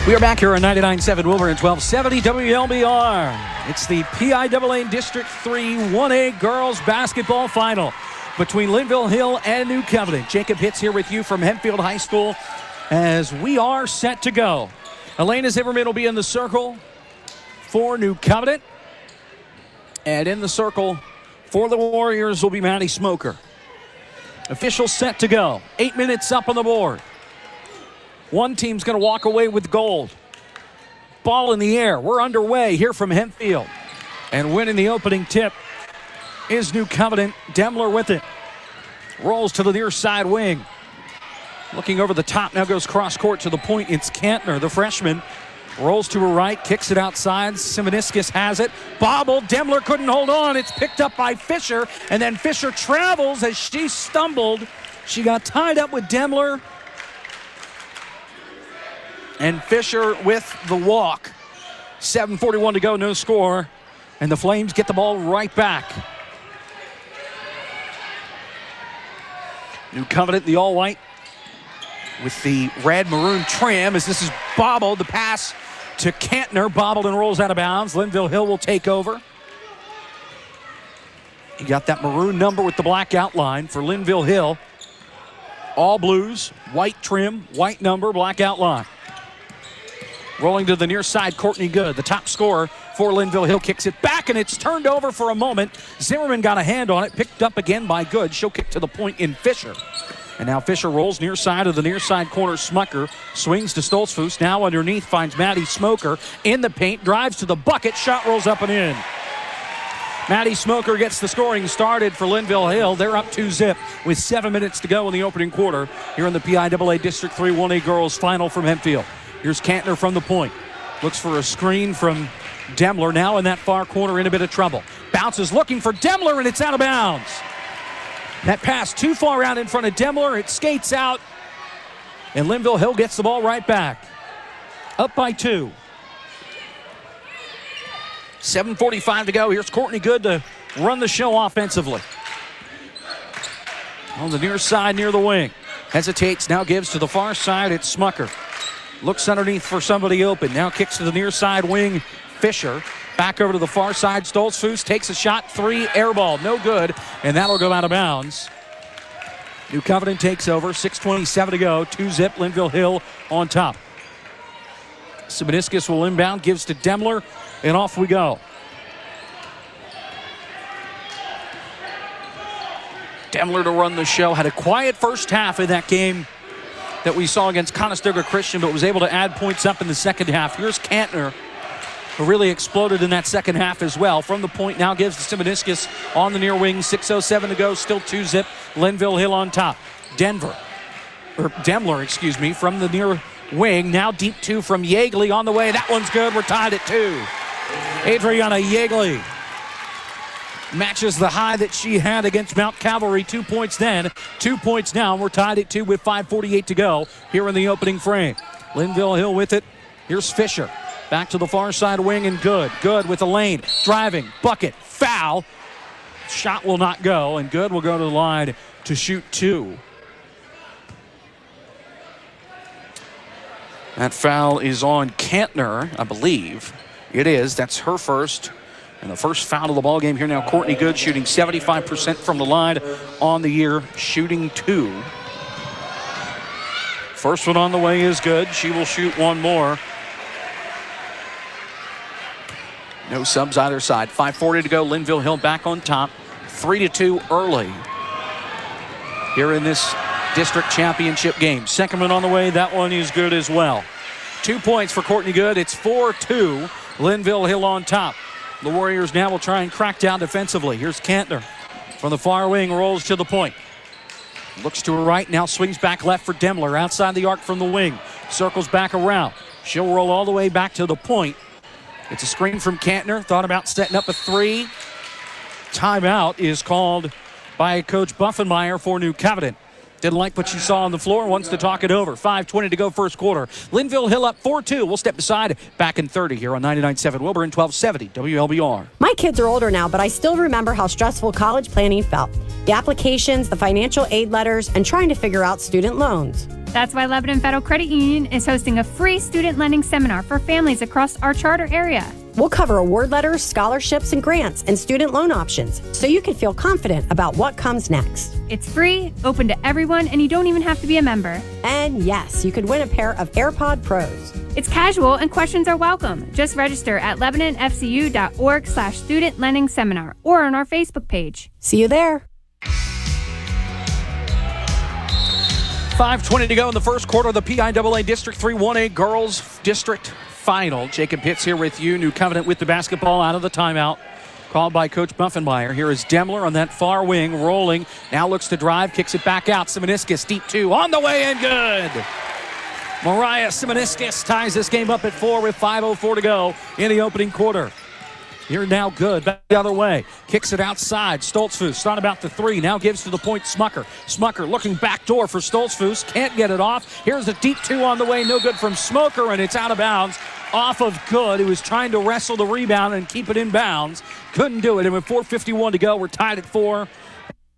We are back here on 99.7 WiLBuR and 1270 WLBR. It's the PIAA District 3 1A Girls Basketball Final between Linville Hill and New Covenant. Jacob Hitz here with you from Hempfield High School as we are set to go. Elena Zimmerman will be in the circle for New Covenant. And in the circle for the Warriors will be Maddie Smoker. Officials set to go. 8 minutes up on the board. One team's going to walk away with gold. Ball in the air. We're underway here from Hempfield. And winning the opening tip is New Covenant. Demler with it. Rolls to the near side wing. Looking over the top, now goes cross court to the point. It's Cantner, the freshman. Rolls to her right, kicks it outside. Simoniscus has it. Bobbled. Demler couldn't hold on. It's picked up by Fisher. And then Fisher travels as she stumbled. She got tied up with Demler. And Fisher with the walk. 7:41 to go, no score. And the Flames get the ball right back. New Covenant, the all-white, with the red-maroon trim as this is bobbled. The pass to Cantner, bobbled and rolls out of bounds. Linville Hill will take over. You got that maroon number with the black outline for Linville Hill. All blues, white trim, white number, black outline. Rolling to the near side, Courtney Good, the top scorer for Linville Hill, kicks it back, and it's turned over for a moment. Zimmerman got a hand on it, picked up again by Good. She'll kick to the point in Fisher. And now Fisher rolls near side of the near side corner. Smucker swings to Stoltzfus. Now underneath finds Maddie Smoker in the paint, drives to the bucket, shot rolls up and in. Maddie Smoker gets the scoring started for Linville Hill. They're up 2-0 with 7 minutes to go in the opening quarter here in the PIAA District 3 1A Girls Final from Hempfield. Here's Cantner from the point. Looks for a screen from Demler. Now in that far corner in a bit of trouble. Bounces looking for Demler, and it's out of bounds. That pass too far out in front of Demler. It skates out, and Linville Hill gets the ball right back. Up by 2. 7:45 to go. Here's Courtney Good to run the show offensively. On the near side, near the wing. Hesitates, now gives to the far side. It's Smucker. Looks underneath for somebody open. Now kicks to the near side wing. Fisher. Back over to the far side. Stoltzfus takes a shot. 3, air ball. No good. And that'll go out of bounds. New Covenant takes over. 6:27 to go. 2-0. Linville Hill on top. Simoniscus will inbound. Gives to Demler. And off we go. Demler to run the show. Had a quiet first half in that game that we saw against Conestoga Christian, but was able to add points up in the second half. Here's Cantner, who really exploded in that second half as well. From the point now gives to Simoniscus on the near wing. 6:07 to go, still 2-0. Linville Hill on top. Demler, from the near wing. Now deep 2 from Yeagley on the way. That one's good. We're tied at 2. Adriana Yeagley matches the high that she had against Mount Calvary. 2 points then, 2 points now. We're tied at 2 with 5:48 to go here in the opening frame. Linville Hill with it. Here's Fisher. Back to the far side wing and Good. Good with the lane. Driving. Bucket. Foul. Shot will not go, and Good will go to the line to shoot 2. That foul is on Cantner, I believe. It is. That's her first. And the first foul of the ball game here now. Courtney Good shooting 75% from the line on the year, shooting 2. First one on the way is good. She will shoot one more. No subs either side. 5:40 to go. Linville Hill back on top. 3-2 early here in this district championship game. Second one on the way. That one is good as well. 2 points for Courtney Good. It's 4-2. Linville Hill on top. The Warriors now will try and crack down defensively. Here's Cantner from the far wing, rolls to the point. Looks to her right, now swings back left for Demler. Outside the arc from the wing. Circles back around. She'll roll all the way back to the point. It's a screen from Cantner. Thought about setting up a 3. Timeout is called by Coach Buffenmeyer for New Covenant. Didn't like what she saw on the floor, wants to talk it over. 5:20 to go first quarter. Linville Hill up 4-2. We'll step aside. Back in 30 here on 99.7 WiLBuR and 1270 WLBR. My kids are older now, but I still remember how stressful college planning felt. The applications, the financial aid letters, and trying to figure out student loans. That's why Lebanon Federal Credit Union is hosting a free student lending seminar for families across our charter area. We'll cover award letters, scholarships, and grants, and student loan options, so you can feel confident about what comes next. It's free, open to everyone, and you don't even have to be a member. And yes, you could win a pair of AirPod Pros. It's casual and questions are welcome. Just register at LebanonFCU.org/student lending seminar or on our Facebook page. See you there. 5:20 to go in the first quarter of the PIAA District 3 1A Girls District Final. Jacob Pitts here with you. New Covenant with the basketball out of the timeout. Called by Coach Buffenmeyer. Here is Demler on that far wing, rolling. Now looks to drive, kicks it back out. Simoniscus, deep two, on the way and good. Mariah Simoniscus ties this game up at 4 with 5:04 to go in the opening quarter. Here now good, back the other way. Kicks it outside. Stoltzfus thought about the three. Now gives to the point Smucker. Smucker looking back door for Stoltzfus. Can't get it off. Here's a deep two on the way. No good from Smoker, and it's out of bounds. Off of Good, who was trying to wrestle the rebound and keep it in bounds. Couldn't do it. And with 4:51 to go, we're tied at 4.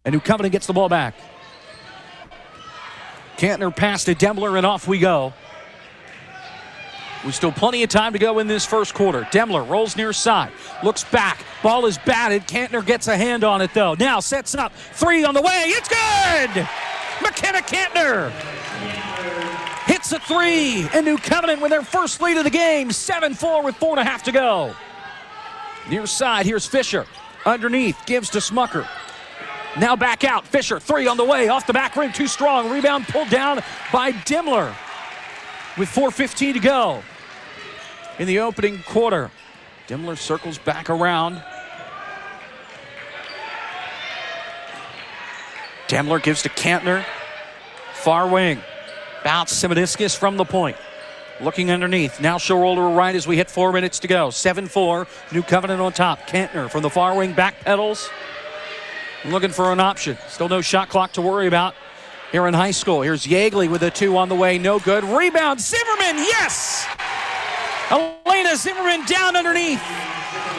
And New Covenant gets the ball back. Cantner pass to Demler, and off we go. With still plenty of time to go in this first quarter. Demler rolls near side, looks back. Ball is batted. Cantner gets a hand on it, though. Now sets up. Three on the way. It's good! McKenna Cantner hits a three. And New Covenant with their first lead of the game. 7-4 with 4.5 to go. Near side, here's Fisher. Underneath, gives to Smucker. Now back out. Fisher, three on the way. Off the back rim, too strong. Rebound pulled down by Demler. With 4:15 to go in the opening quarter. Demler circles back around. Demler gives to Cantner. Far wing. Bounce Simoniscus from the point. Looking underneath. Now she'll roll to her right as we hit 4 minutes to go. 7-4. New Covenant on top. Cantner from the far wing. Back pedals. Looking for an option. Still no shot clock to worry about here in high school. Here's Yeagley with a two on the way. No good. Rebound. Zimmerman. Yes! Elena Zimmerman down underneath.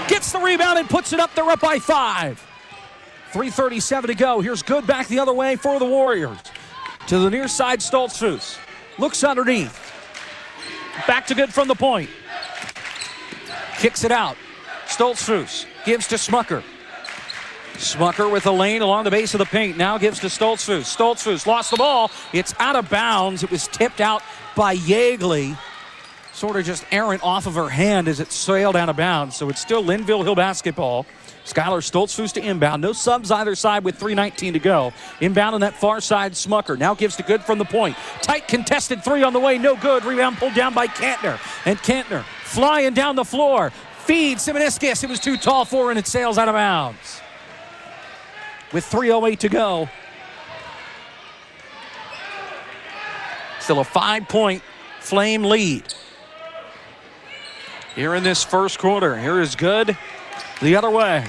Gets the rebound and puts it up. They're up by 5. 3:37 to go. Here's Good back the other way for the Warriors. To the near side, Stoltzfus. Looks underneath. Back to Good from the point. Kicks it out. Stoltzfus gives to Smucker. Smucker with a lane along the base of the paint. Now gives to Stoltzfus. Stoltzfus lost the ball. It's out of bounds. It was tipped out by Yeagley. Sort of just errant off of her hand as it sailed out of bounds. So it's still Linville Hill basketball. Skylar Stoltzfus to inbound. No subs either side with 3:19 to go. Inbound on that far side, Smucker. Now gives to Good from the point. Tight contested three on the way. No good. Rebound pulled down by Cantner. And Cantner flying down the floor. Feeds Simoniscus. It was too tall for her, and it sails out of bounds. With 3:08 to go. Still a 5-point Flame lead. Here in this first quarter. Here is Good the other way.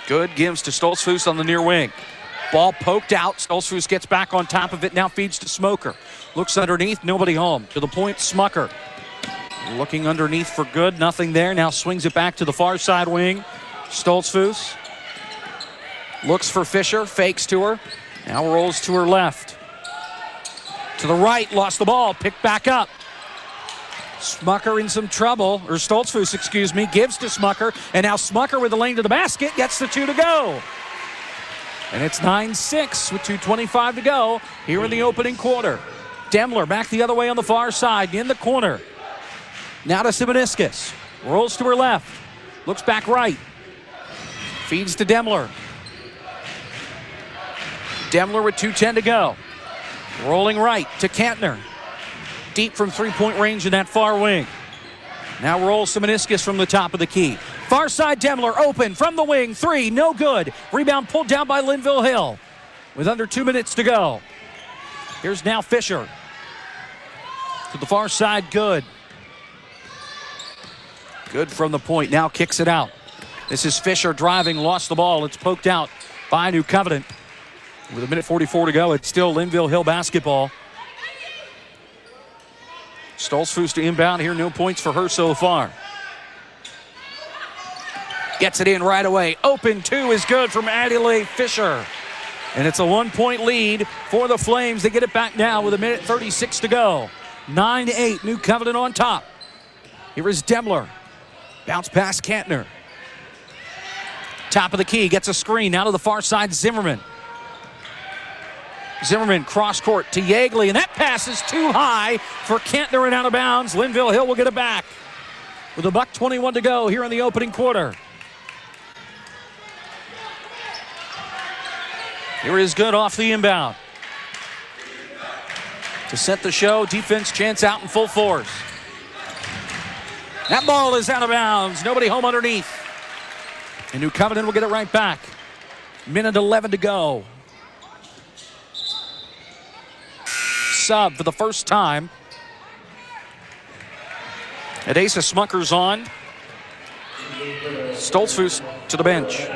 Good gives to Stoltzfus on the near wing. Ball poked out. Stoltzfus gets back on top of it. Now feeds to Smoker. Looks underneath. Nobody home. To the point, Smucker. Looking underneath for Good. Nothing there. Now swings it back to the far side wing. Stoltzfus looks for Fisher, fakes to her, now rolls to her left. To the right, lost the ball, picked back up. Smucker in some trouble, or Stoltzfus, excuse me, gives to Smucker, and now Smucker with the lane to the basket, gets the two to go. And it's 9-6 with 2:25 to go here in the opening quarter. Demler back the other way on the far side, in the corner. Now to Simoniscus, rolls to her left, looks back right. Feeds to Demler. Demler with 2:10 to go. Rolling right to Cantner. Deep from three-point range in that far wing. Now rolls Simoniscus from the top of the key. Far side Demler open from the wing. Three, no good. Rebound pulled down by Linville Hill with under 2 minutes to go. Here's now Fisher. To the far side, Good. Good from the point, now kicks it out. This is Fisher driving, lost the ball. It's poked out by New Covenant. With 1:44 to go, it's still Linville Hill basketball. Stoltzfus to inbound here, no points for her so far. Gets it in right away. Open two is good from Adelaide Fisher. And it's a 1-point lead for the Flames. They get it back now with 1:36 to go. 9-8, New Covenant on top. Here is Demler. Bounce pass Kantner. Top of the key, gets a screen. Now to the far side, Zimmerman. Zimmerman cross court to Yeagley, and that pass is too high for Kantner and out of bounds. Linville Hill will get it back with $1:21 to go here in the opening quarter. Here is Good off the inbound. To set the show, defense chance out in full force. That ball is out of bounds. Nobody home underneath. And New Covenant will get it right back. 1:11 to go. Sub for the first time. Adasa Smucker's on. Stoltzfus to the bench.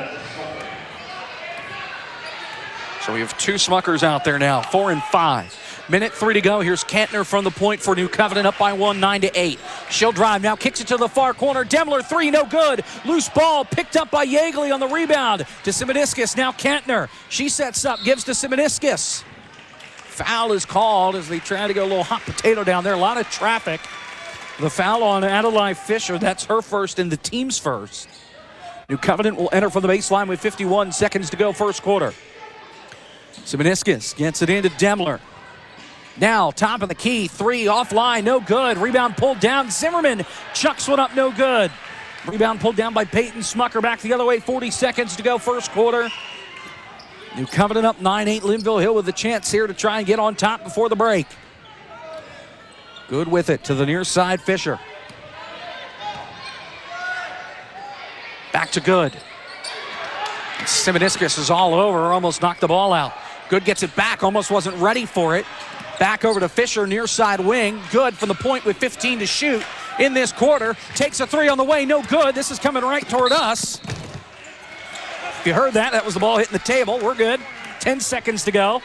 So we have 2 Smuckers out there now, 4 and 5. 1:03 to go. Here's Kantner from the point for New Covenant, up by 1, 9-8. She'll drive now, kicks it to the far corner. Demler, 3, no good. Loose ball picked up by Yeagley on the rebound to Simoniscus. Now Kantner. She sets up, gives to Simoniscus. Foul is called as they try to go a little hot potato down there. A lot of traffic. The foul on Adelaide Fisher. That's her first and the team's first. New Covenant will enter from the baseline with 51 seconds to go, first quarter. Simoniscus gets it into Demler. Now, top of the key, 3 offline, no good. Rebound pulled down. Zimmerman chucks one up, no good. Rebound pulled down by Peyton Smucker. Back the other way, 40 seconds to go, first quarter. New Covenant up 9-8. Linville Hill with a chance here to try and get on top before the break. Good with it to the near side, Fisher. Back to Good. Simoniscus is all over, almost knocked the ball out. Good gets it back, almost wasn't ready for it. Back over to Fisher, near side wing. Good from the point with 15 to shoot in this quarter. Takes a 3 on the way, no good. This is coming right toward us. If you heard that, that was the ball hitting the table. We're good. 10 seconds to go.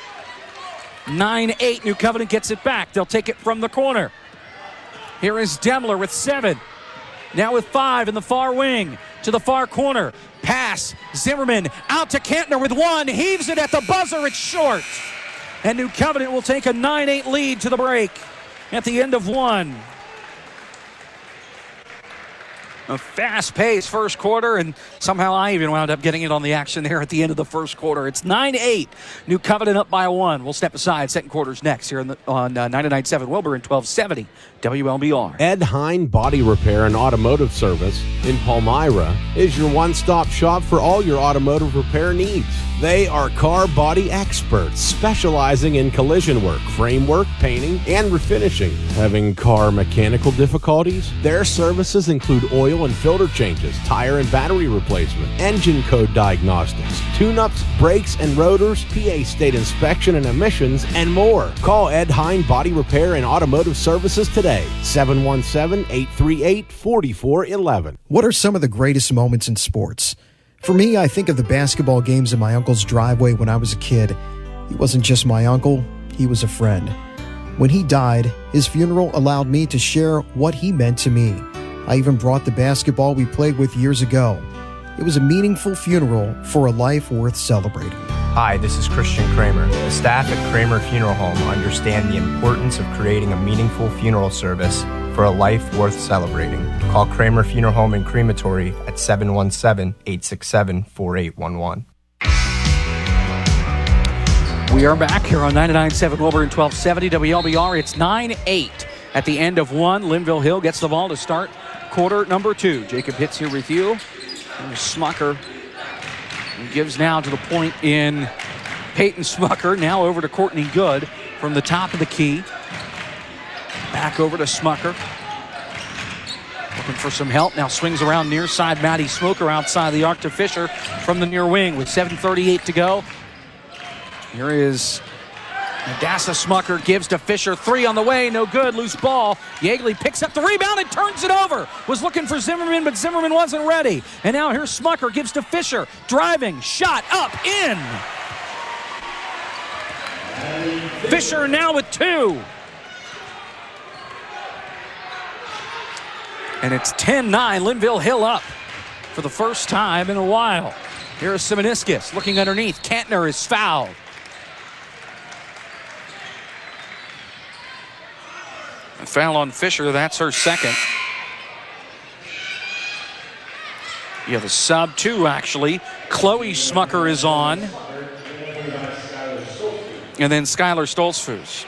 9-8, New Covenant gets it back. They'll take it from the corner. Here is Demler with 7. Now with 5 in the far wing to the far corner. Pass, Zimmerman out to Kantner with 1. Heaves it at the buzzer, it's short. And New Covenant will take a 9-8 lead to the break at the end of 1. A fast-paced first quarter, and somehow I even wound up getting it on the action there at the end of the first quarter. It's 9-8. New Covenant up by 1. We'll step aside. Second quarter's next here on 99.7 WiLBuR and 1270 WLBR. Ed Hine Body Repair and Automotive Service in Palmyra is your one-stop shop for all your automotive repair needs. They are car body experts specializing in collision work, framework, painting, and refinishing. Having car mechanical difficulties? Their services include oil and filter changes, tire and battery replacement, engine code diagnostics, tune-ups, brakes and rotors, PA state inspection and emissions, and more. Call Ed Hine Body Repair and Automotive Services today, 717-838-4411. What are some of the greatest moments in sports? For me, I think of the basketball games in my uncle's driveway when I was a kid. He wasn't just my uncle, he was a friend. When he died, his funeral allowed me to share what he meant to me. I even brought the basketball we played with years ago. It was a meaningful funeral for a life worth celebrating. Hi, this is Christian Kramer. The staff at Kramer Funeral Home understand the importance of creating a meaningful funeral service for a life worth celebrating. Call Kramer Funeral Home and Crematory at 717-867-4811. We are back here on 99.7 WiLBuR and 1270 WLBR. It's 9-8 at the end of 1. Linville Hill gets the ball to start quarter number 2. Jacob Hitz here with you. There's Smucker. He gives now to the point in Peyton Smucker. Now over to Courtney Good from the top of the key. Back over to Smucker. Looking for some help. Now swings around near side. Maddie Smoker outside the arc to Fisher from the near wing with 7:38 to go. Here is Adasa Smucker, gives to Fisher. 3 on the way, no good, loose ball. Yeagley picks up the rebound and turns it over. Was looking for Zimmerman, but Zimmerman wasn't ready. And now here's Smucker, gives to Fisher. Driving, shot, up, in. Fisher now with 2. And it's 10-9, Linville Hill up for the first time in a while. Here's Simoniscus looking underneath. Kantner is fouled. A foul on Fisher, that's her second. You have a sub too, actually. Chloe Smucker is on. And then Skylar Stoltzfus.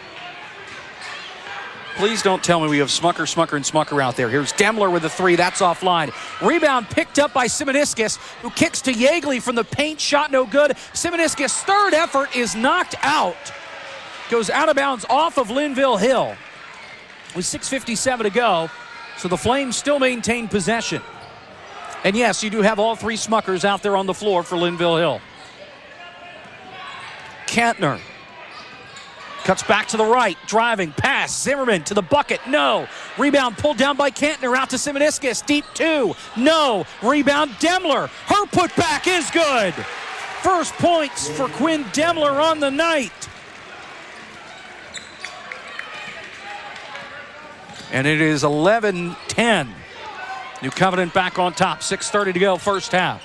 Please don't tell me we have Smucker, and Smucker out there. Here's Demler with the three. That's offline. Rebound picked up by Simoniscus, who kicks to Yeagley from the paint. Shot no good. Simoniscus' third effort is knocked out. Goes out of bounds off of Linville Hill. With 6:57 to go, so the Flames still maintain possession. And yes, you do have all three Smuckers out there on the floor for Linville Hill. Kantner cuts back to the right, driving, pass, Zimmerman to the bucket, no. Rebound pulled down by Kantner, out to Simoniscus, deep two, no. Rebound, Demler, her putback is good. First points for Quinn Demler on the night. And it is 11-10. New Covenant back on top, 6:30 to go, first half.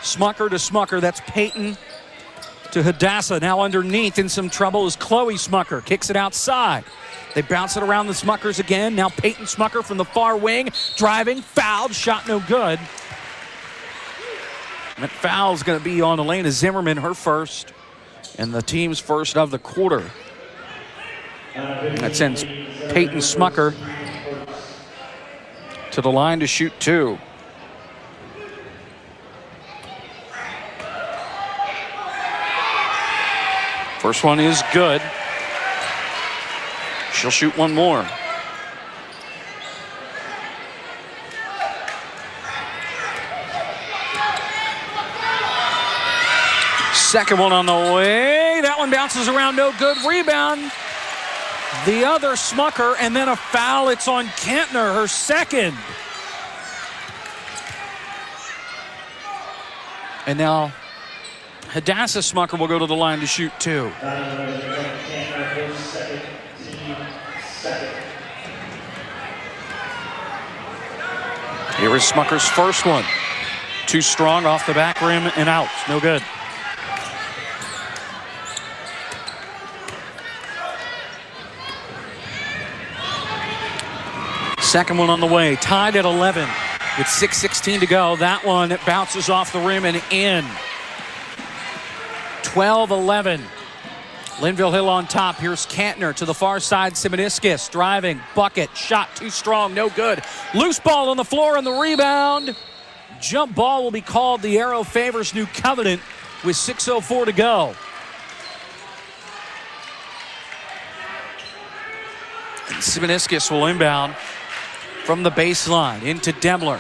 Smucker to Smucker, that's Peyton to Hadassah. Now underneath in some trouble is Chloe Smucker. Kicks it outside. They bounce it around the Smuckers again. Now Peyton Smucker from the far wing. Driving, fouled, shot no good. And that foul's going to be on Elena Zimmerman, her first. And the team's first of the quarter. That sends Peyton Smucker to the line to shoot two. First one is good. She'll shoot one more. Second one on the way. That one bounces around, no good. Rebound. The other Smucker, and then a foul. It's on Kantner, her second. And now Hadassah Smucker will go to the line to shoot two. Here is Smucker's first one. Too strong, off the back rim and out. No good. Second one on the way, tied at 11 with 6:16 to go. That one bounces off the rim and in. 12-11. Linville Hill on top. Here's Kantner to the far side. Simoniscus driving, bucket, shot too strong, no good. Loose ball on the floor and the rebound. Jump ball will be called. The arrow favors New Covenant with 6:04 to go. And Simoniscus will inbound from the baseline into Demler.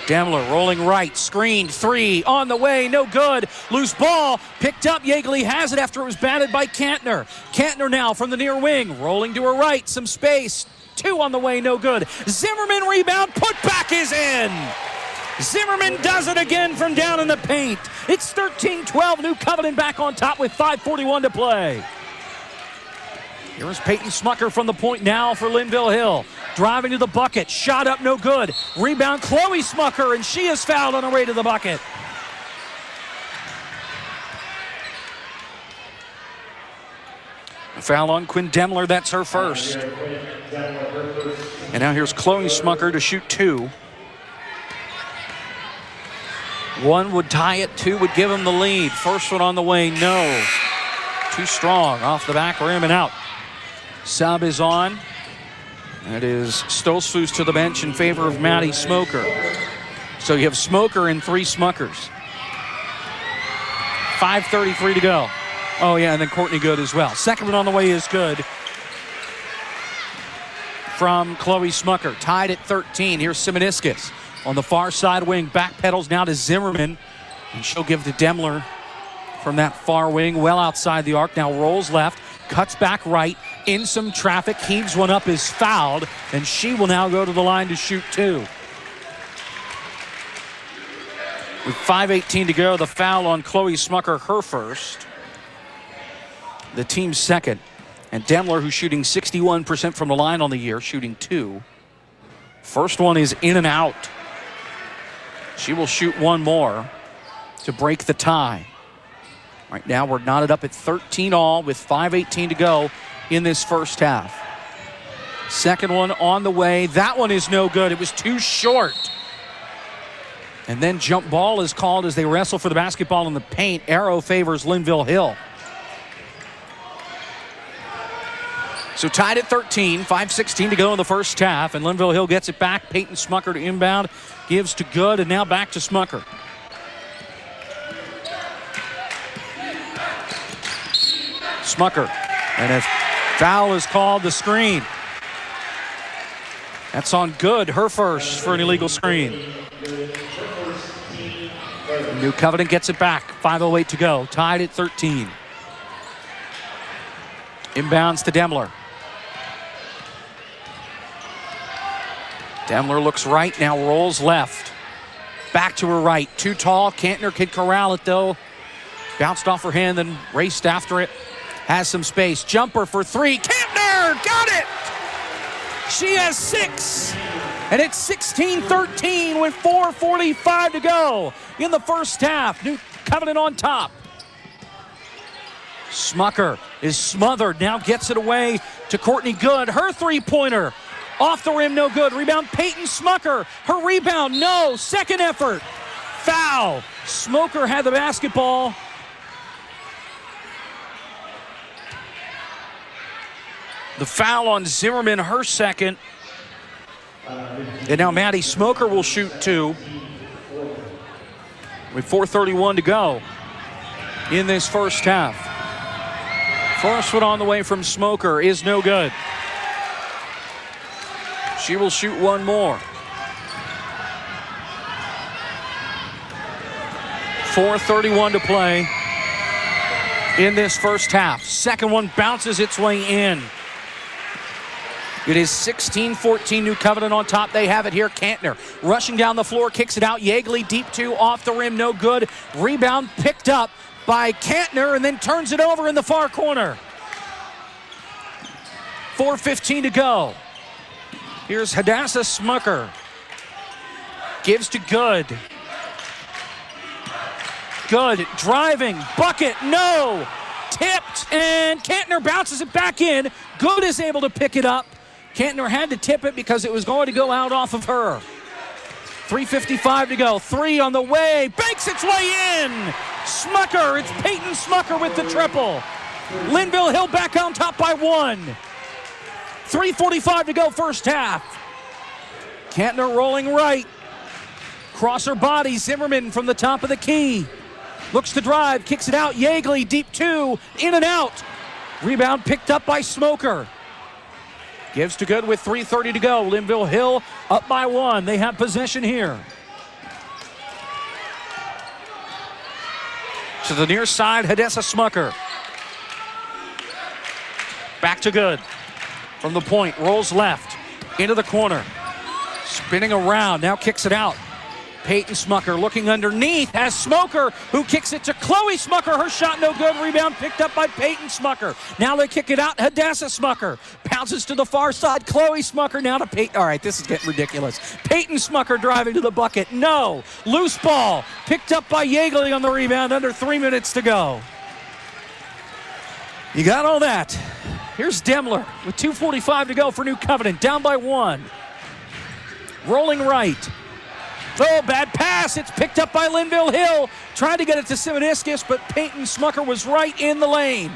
Demler rolling right, screen, three, on the way, no good. Loose ball, picked up, Yeagley has it after it was batted by Kantner. Kantner now from the near wing, rolling to her right, some space. Two on the way, no good. Zimmerman rebound, putback is in. Zimmerman does it again from down in the paint. It's 13-12, New Covenant back on top with 5:41 to play. Here's Peyton Smucker from the point now for Linville Hill. Driving to the bucket, shot up, no good. Rebound, Chloe Smucker, and she is fouled on her way to the bucket. A foul on Quinn Demler, that's her first. And now here's Chloe Smucker to shoot two. One would tie it, two would give him the lead. First one on the way, no. Too strong, off the back rim and out. Sub is on. That is Stoltzfus to the bench in favor of Maddie Smoker. So you have Smoker and three Smuckers. 5:33 to go. Oh yeah, and then Courtney Good as well. Second one on the way is good from Chloe Smucker. Tied at 13. Here's Simoniscus on the far side wing. Back pedals now to Zimmerman. And she'll give to Demler from that far wing, well outside the arc. Now rolls left, cuts back right, in some traffic, heaves one up, is fouled, and she will now go to the line to shoot two. With 5:18 to go, the foul on Chloe Smucker, her first. The team's second. And Demler, who's shooting 61% from the line on the year, shooting two. First one is in and out. She will shoot one more. to break the tie. Right now we're knotted up at 13 all with 5:18 to go in this first half. Second one on the way. That one is no good. It was too short. And then jump ball is called as they wrestle for the basketball in the paint. Arrow favors Linville Hill. So tied at 13, 5:16 to go in the first half, and Linville Hill gets it back. Peyton Smucker to inbound, gives to Good, and now back to Smucker. Smucker, and a foul is called, the screen. That's on Good, her first for an illegal screen. New Covenant gets it back, 5:08 to go, tied at 13. Inbounds to Demler. Demler looks right, now rolls left. Back to her right, too tall. Cantner can corral it though. Bounced off her hand, then raced after it. Has some space. Jumper for three. Cantner got it! She has 6. And it's 16-13 with 4:45 to go in the first half. New Covenant on top. Smucker is smothered, now gets it away to Courtney Good. Her three-pointer. Off the rim, no good. Rebound, Peyton Smucker. Her rebound, no. Second effort. Foul. Smoker had the basketball. The foul on Zimmerman, her second. And now Maddie Smoker will shoot 2. With 4:31 to go in this first half. First one on the way from Smoker is no good. She will shoot one more. 4:31 to play in this first half. Second one bounces its way in. It is 16-14, New Covenant on top. They have it here. Cantner rushing down the floor, kicks it out. Yeagley deep 2, off the rim, no good. Rebound picked up by Cantner and then turns it over in the far corner. 4:15 to go. Here's Hadassah Smucker. Gives to Good. Good, driving, bucket, no! Tipped, and Cantner bounces it back in. Good is able to pick it up. Cantner had to tip it because it was going to go out off of her. 3:55 to go, 3 on the way, banks its way in! Smucker, it's Peyton Smucker with the triple. Linville Hill back on top by 1. 3:45 to go first half. Cantner rolling right. Cross her body, Zimmerman from the top of the key. Looks to drive, kicks it out. Yeagley deep 2, in and out. Rebound picked up by Smoker. Gives to Good with 3:30 to go. Linville Hill up by 1. They have possession here. To the near side, Hadassah Smucker. Back to Good. From the point, rolls left, into the corner. Spinning around, now kicks it out. Peyton Smucker looking underneath, has Smoker, who kicks it to Chloe Smucker. Her shot no good, rebound picked up by Peyton Smucker. Now they kick it out, Hadassah Smucker. Bounces to the far side, Chloe Smucker now to Peyton. All right, this is getting ridiculous. Peyton Smucker driving to the bucket, no. Loose ball, picked up by Yeagley on the rebound, under 3 minutes to go. You got all that. Here's Demler with 2:45 to go for New Covenant, down by 1. Rolling right. Oh, bad pass. It's picked up by Linville Hill. Tried to get it to Simoniscus, but Peyton Smucker was right in the lane.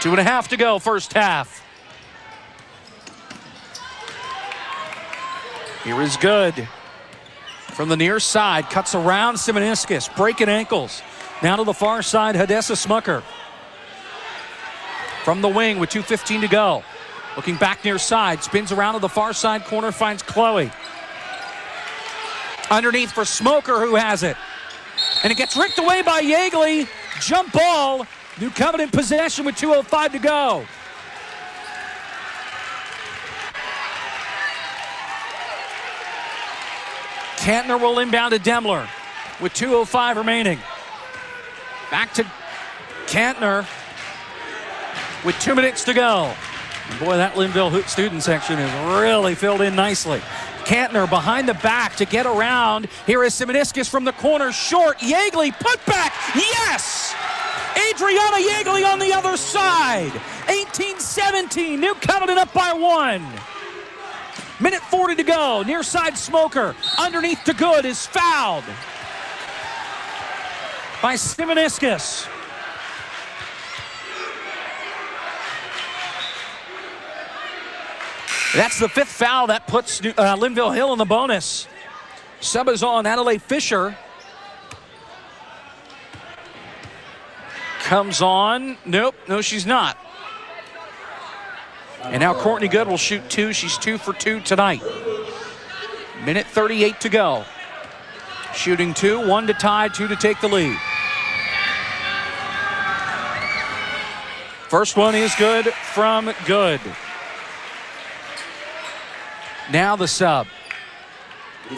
2.5 to go, first half. Here is Good. From the near side, cuts around Simoniscus, breaking ankles. Now to the far side, Hadassah Smucker. From the wing with 2:15 to go. Looking back near side, spins around to the far side corner, finds Chloe. Underneath for Smoker, who has it. And it gets ripped away by Yeagley. Jump ball. New Covenant possession with 2:05 to go. Cantner will inbound to Demler with 2:05 remaining. Back to Cantner with 2 minutes to go. Boy, that Linville student section is really filled in nicely. Kantner behind the back to get around. Here is Simoniscus from the corner, short. Yeagley, put back, yes! Adriana Yeagley on the other side. 18-17, New Covenant up by 1. Minute 40 to go, near side Smoker. Underneath to Good is fouled by Simoniscus. That's the 5th foul. That puts Linville Hill in the bonus. Sub is on. Adelaide Fisher comes on. Nope, no, she's not. And now Courtney Good will shoot 2. She's 2 for 2 tonight. Minute 38 to go. Shooting 2, 1 to tie, 2 to take the lead. First one is good from Good. Now the sub.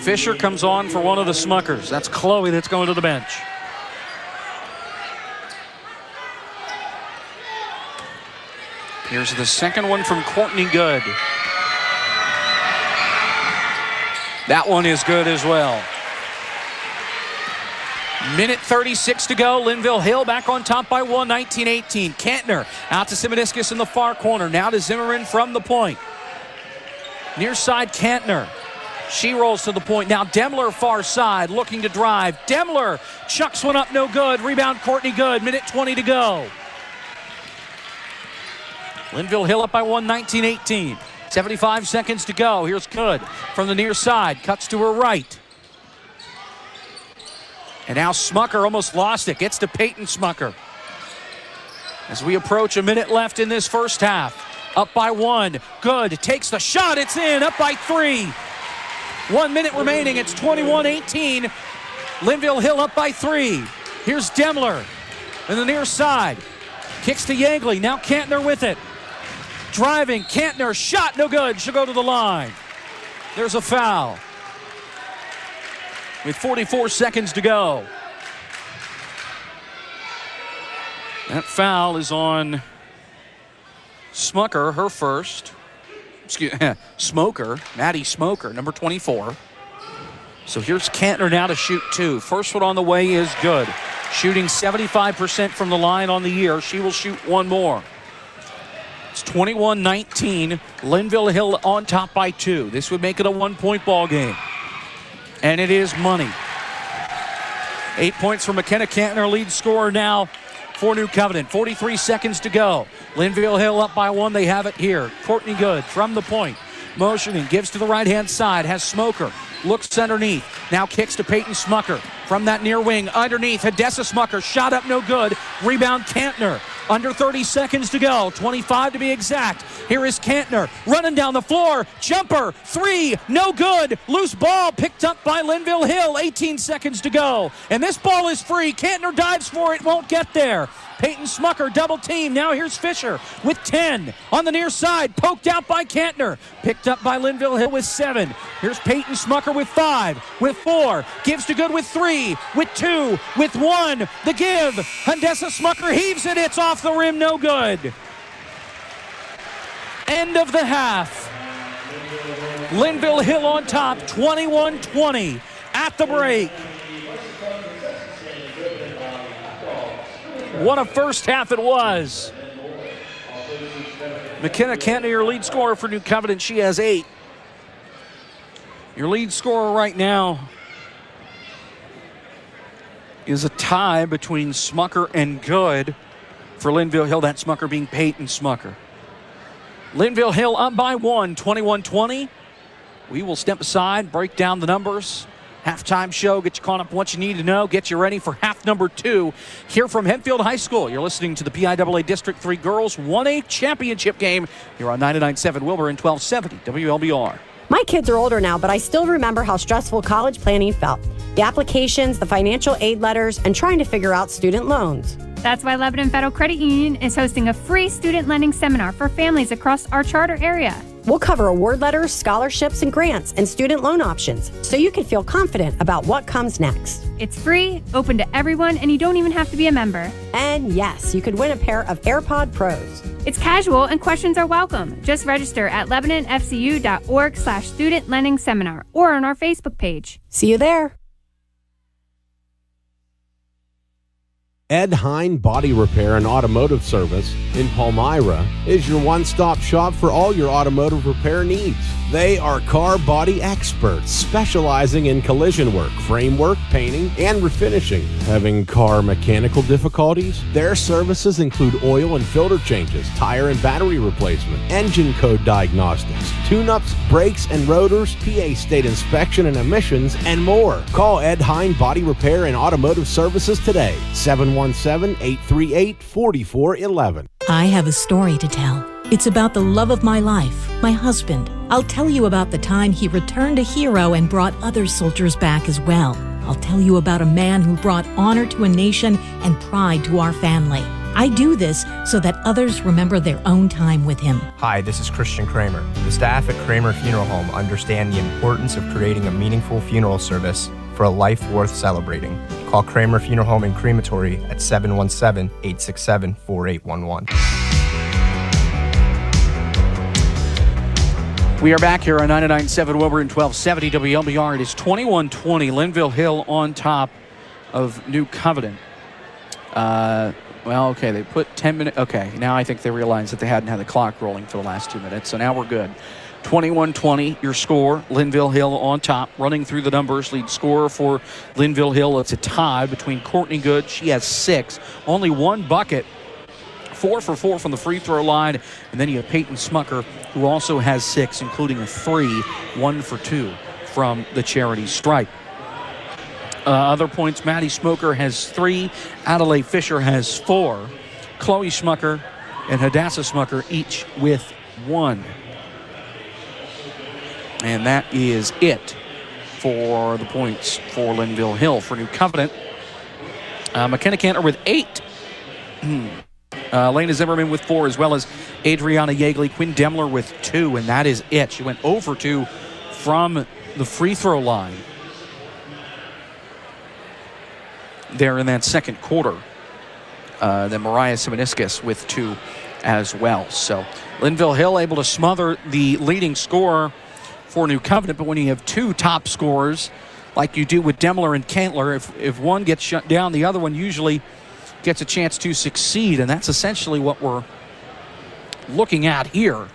Fisher comes on for one of the Smuckers. That's Chloe that's going to the bench. Here's the second one from Courtney Good. That one is good as well. Minute 36 to go. Linville Hill back on top by 1, 19-18. Kantner out to Simoniscus in the far corner. Now to Zimmerman from the point. Near side, Kantner. She rolls to the point. Now Demler far side looking to drive. Demler chucks one up, no good. Rebound, Courtney Good. Minute 20 to go. Linville Hill up by 1, 19-18. 75 seconds to go. Here's Good from the near side. Cuts to her right. And now Smucker almost lost it. Gets to Peyton Smucker. As we approach a minute left in this first half. Up by 1. Good. Takes the shot. It's in. Up by 3. 1 minute remaining. It's 21-18. Linville Hill up by 3. Here's Demler in the near side. Kicks to Yeagley. Now Kantner with it. Driving. Kantner. Shot. No good. She'll go to the line. There's a foul. With 44 seconds to go. That foul is on Smucker, her first. Smoker, Maddie Smoker, number 24. So here's Kantner now to shoot 2. First one on the way is good. Shooting 75% from the line on the year. She will shoot 1 more. It's 21-19. Linville Hill on top by 2. This would make it a 1-point ball game. And it is money. 8 points for McKenna Kantner, lead scorer now for New Covenant. 43 seconds to go. Linville Hill up by 1. They have it here. Courtney Good from the point. Motioning, gives to the right-hand side. Has Smoker. Looks underneath. Now kicks to Peyton Smucker. From that near wing, underneath. Hadessa Smucker. Shot up, no good. Rebound, Kantner. Under 30 seconds to go. 25 to be exact. Here is Kantner running down the floor. Jumper, 3, no good. Loose ball picked up by Linville Hill. 18 seconds to go. And this ball is free. Kantner dives for it, won't get there. Peyton Smucker double team. Now here's Fisher with 10 on the near side. Poked out by Kantner. Picked up by Linville Hill with 7. Here's Peyton Smucker with 5, with 4. Gives to Good with 3, with 2, with 1. The give. Hadessa Smucker heaves it. It's off the rim. No good. End of the half. Linville Hill on top. 21-20 at the break. What a first half it was. McKenna Kantner, your lead scorer for New Covenant. She has 8. Your lead scorer right now is a tie between Smucker and Good for Linville Hill. That Smucker being Peyton Smucker. Linville Hill up by 1, 21-20. We will step aside, break down the numbers. Halftime show, get you caught up on what you need to know, get you ready for half number 2 here from Hempfield High School. You're listening to the PIAA District 3 Girls 1A Championship game here on 99.7 WiLBuR and 1270 WLBR. My kids are older now, but I still remember how stressful college planning felt. The applications, the financial aid letters, and trying to figure out student loans. That's why Lebanon Federal Credit Union is hosting a free student lending seminar for families across our charter area. We'll cover award letters, scholarships, and grants, and student loan options, so you can feel confident about what comes next. It's free, open to everyone, and you don't even have to be a member. And yes, you could win a pair of AirPod Pros. It's casual and questions are welcome. Just register at LebanonFCU.org/student lending seminar or on our Facebook page. See you there. Ed Hine Body Repair and Automotive Service in Palmyra is your one-stop shop for all your automotive repair needs. They are car body experts specializing in collision work, framework, painting, and refinishing. Having car mechanical difficulties? Their services include oil and filter changes, tire and battery replacement, engine code diagnostics, tune-ups, brakes and rotors, PA state inspection and emissions, and more. Call Ed Hine Body Repair and Automotive Services today, 717-838-4411. I have a story to tell. It's about the love of my life, my husband. I'll tell you about the time he returned a hero and brought other soldiers back as well. I'll tell you about a man who brought honor to a nation and pride to our family. I do this so that others remember their own time with him. Hi, this is Christian Kramer. The staff at Kramer Funeral Home understand the importance of creating a meaningful funeral service for a life worth celebrating. Call Kramer Funeral Home and Crematory at 717-867-4811. We are back here on 99.7 WiLBuR and 1270 WLBR. It is 21-20. Linville Hill on top of New Covenant. Okay, they put 10 minutes. Okay, now I think they realize that they hadn't had the clock rolling for the last 2 minutes, so now we're good. 21-20, your score. Linville Hill on top, running through the numbers. Lead scorer for Linville Hill. It's a tie between Courtney Good. She has 6. Only one bucket. 4 for 4 from the free throw line. And then you have Peyton Smucker, who also has 6, including a 3, 1 for 2 from the charity stripe. Other points, Maddie Smoker has 3. Adelaide Fisher has 4. Chloe Smucker and Hadassah Smucker each with 1. And that is it for the points for Linville Hill. For New Covenant, McKenna Cantor with 8. Lena Zimmerman with 4, as well as Adriana Yeagley. Quinn Demler with 2, and that is it. She went 0 for 2 from the free throw line there in that second quarter. Then Mariah Simoniscus with 2 as well. So Linville Hill able to smother the leading scorer for New Covenant, but when you have 2 top scorers like you do with Demler and Cantler, if one gets shut down, the other one usually gets a chance to succeed, and that's essentially what we're looking at here.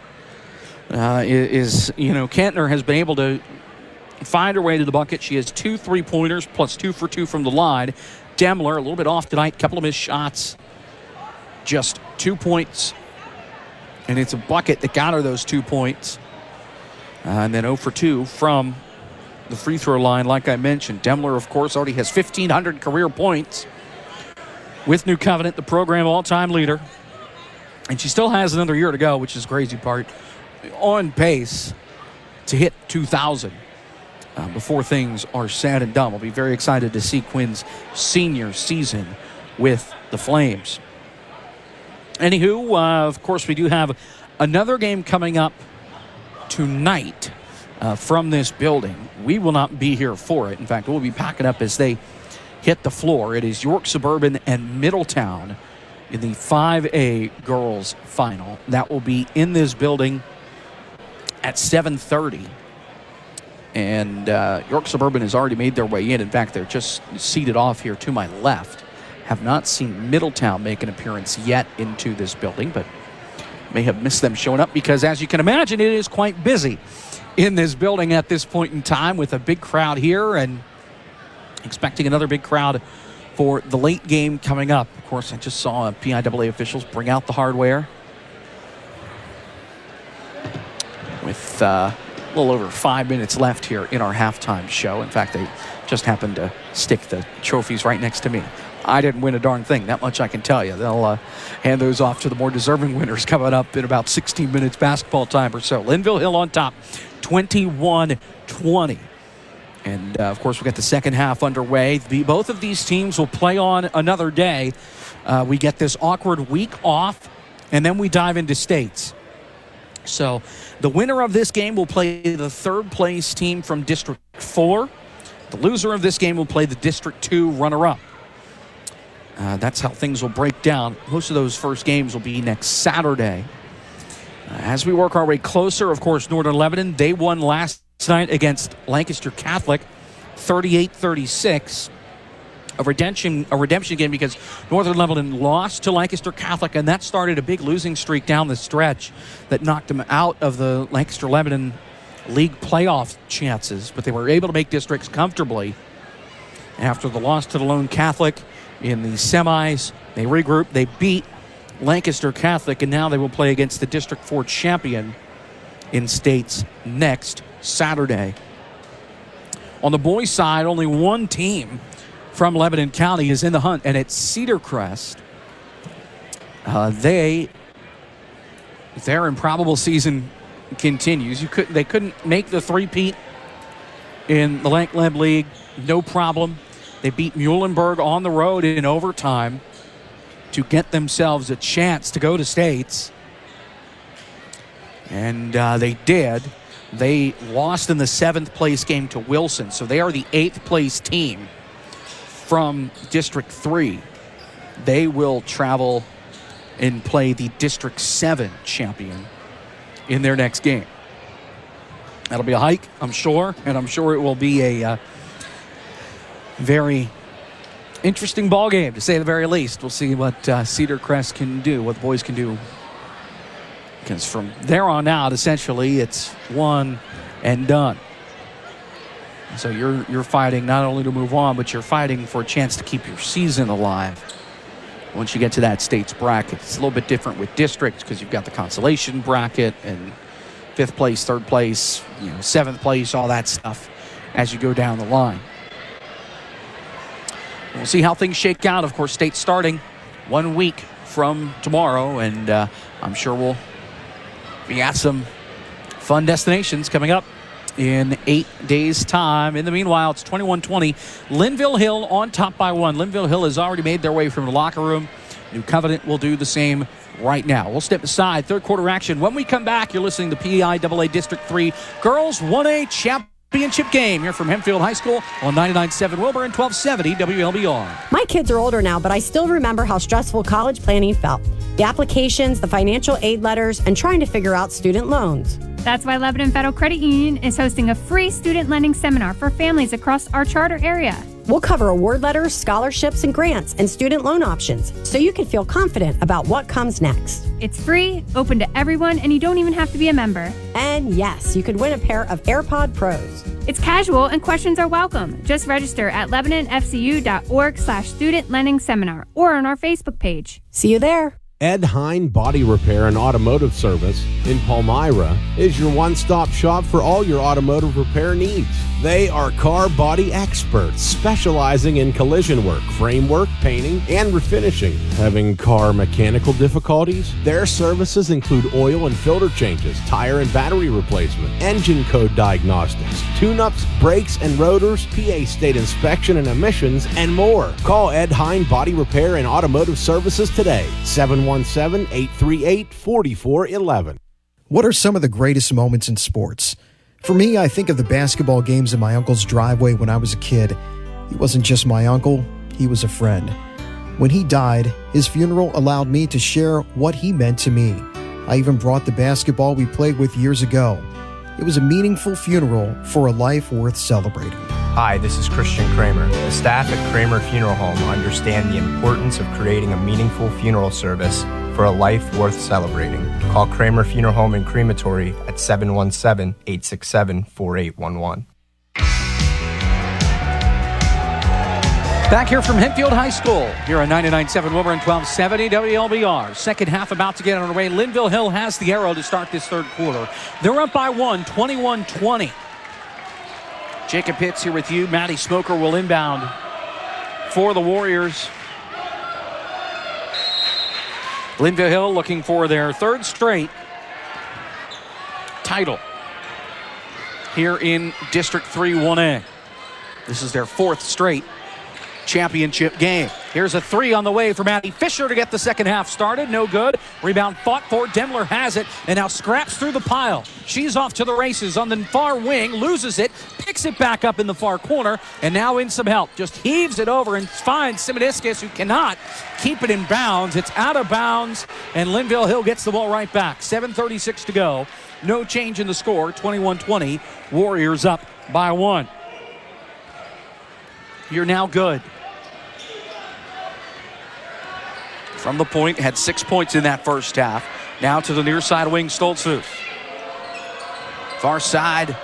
Cantner has been able to find her way to the bucket. She has 2 3-pointers plus 2 for 2 from the line. Demler, a little bit off tonight, couple of missed shots, just 2 points, and it's a bucket that got her those 2 points. And then 0 for 2 from the free throw line, like I mentioned. Demler, of course, already has 1,500 career points with New Covenant, the program all-time leader. And she still has another year to go, which is the crazy part. On pace to hit 2,000 before things are said and done. We'll be very excited to see Quinn's senior season with the Flames. Anywho, of course, we do have another game coming up tonight from this building. We will not be here for it. In fact, we'll be packing up as they hit the floor. It is York Suburban and Middletown in the 5A girls final. That will be in this building at 7:30. And York Suburban has already made their way in. In fact, they're just seated off here to my left. Have not seen Middletown make an appearance yet into this building, but may have missed them showing up because, as you can imagine, it is quite busy in this building at this point in time with a big crowd here and expecting another big crowd for the late game coming up. Of course, I just saw PIAA officials bring out the hardware with a little over 5 minutes left here in our halftime show. In fact, they just happened to stick the trophies right next to me. I didn't win a darn thing, that much I can tell you. They'll hand those off to the more deserving winners coming up in about 16 minutes basketball time or so. Linville Hill on top, 21-20. And, of course, we got the second half underway. Both of these teams will play on another day. We get this awkward week off, and then we dive into states. So the winner of this game will play the third-place team from District 4. The loser of this game will play the District 2 runner-up. That's how things will break down. Most of those first games will be next Saturday. As we work our way closer, of course, Northern Lebanon, they won last night against Lancaster Catholic, 38-36. A redemption game because Northern Lebanon lost to Lancaster Catholic, and that started a big losing streak down the stretch that knocked them out of the Lancaster Lebanon League playoff chances. But they were able to make districts comfortably. After the loss to the Lone Catholic in the semis, they regrouped. They beat Lancaster Catholic, and now they will play against the District 4 champion in states next Saturday. On the boys' side, only one team from Lebanon County is in the hunt, and it's Cedar Crest. Their improbable season continues. They couldn't make the three-peat in the Lank Leb League, no problem. They beat Muhlenberg on the road in overtime to get themselves a chance to go to states. And they did. They lost in the 7th place game to Wilson, so they are the 8th place team from District 3. They will travel and play the District 7 champion in their next game. That'll be a hike, I'm sure, and I'm sure it will be a very interesting ball game, to say the very least. We'll see what Cedar Crest can do, what the boys can do. Because from there on out, essentially, it's one and done. So you're fighting not only to move on, but you're fighting for a chance to keep your season alive once you get to that state's bracket. It's a little bit different with districts because you've got the consolation bracket and 5th place, 3rd place, 7th place, all that stuff as you go down the line. We'll see how things shake out. Of course, state's starting 1 week from tomorrow, and I'm sure we'll be at some fun destinations coming up in 8 days' time. In the meanwhile, it's 21-20. Linville Hill on top by 1. Linville Hill has already made their way from the locker room. New Covenant will do the same right now. We'll step aside. Third quarter action. When we come back, you're listening to PIAA District 3 Girls 1A Championship game here from Hempfield High School on 99.7 WiLBuR and 1270 WLBR. My kids are older now, but I still remember how stressful college planning felt. The applications, the financial aid letters, and trying to figure out student loans. That's why Lebanon Federal Credit Union is hosting a free student lending seminar for families across our charter area. We'll cover award letters, scholarships, and grants, and student loan options, so you can feel confident about what comes next. It's free, open to everyone, and you don't even have to be a member. And yes, you could win a pair of AirPod Pros. It's casual and questions are welcome. Just register at LebanonFCU.org/student lending seminar or on our Facebook page. See you there. Ed Hine Body Repair and Automotive Service in Palmyra is your one-stop shop for all your automotive repair needs. They are car body experts specializing in collision work, framework, painting, and refinishing. Having car mechanical difficulties? Their services include oil and filter changes, tire and battery replacement, engine code diagnostics, tune-ups, brakes and rotors, PA state inspection and emissions, and more. Call Ed Hine Body Repair and Automotive Services today, 717-838-4411. What are some of the greatest moments in sports? For me, I think of the basketball games in my uncle's driveway when I was a kid. He wasn't just my uncle, he was a friend. When he died, his funeral allowed me to share what he meant to me. I even brought the basketball we played with years ago. It was a meaningful funeral for a life worth celebrating. Hi, this is Christian Kramer. The staff at Kramer Funeral Home understand the importance of creating a meaningful funeral service for a life worth celebrating. Call Kramer Funeral Home and Crematory at 717-867-4811. Back here from Hempfield High School, here on 99.7 WiLBuR and 1270 WLBR. Second half about to get underway. Linville Hill has the arrow to start this third quarter. They're up by 1, 21-20. Jacob Pitts here with you. Maddie Smoker will inbound for the Warriors. Linville Hill looking for their third straight title here in District 3 1A. This is their fourth straight championship game. Here's a three on the way for Maddie Fisher to get the second half started. No good. Rebound fought for. Demler has it and now scraps through the pile. She's off to the races on the far wing, loses it, picks it back up in the far corner, and now in some help. Just heaves it over and finds Simoniscus, who cannot keep it in bounds. It's out of bounds, and Linville Hill gets the ball right back. 7:36 to go. No change in the score. 21-20. Warriors up by 1. You're now good. From the point, had 6 points in that first half. Now to the near side wing, Stoltzfus. Far side,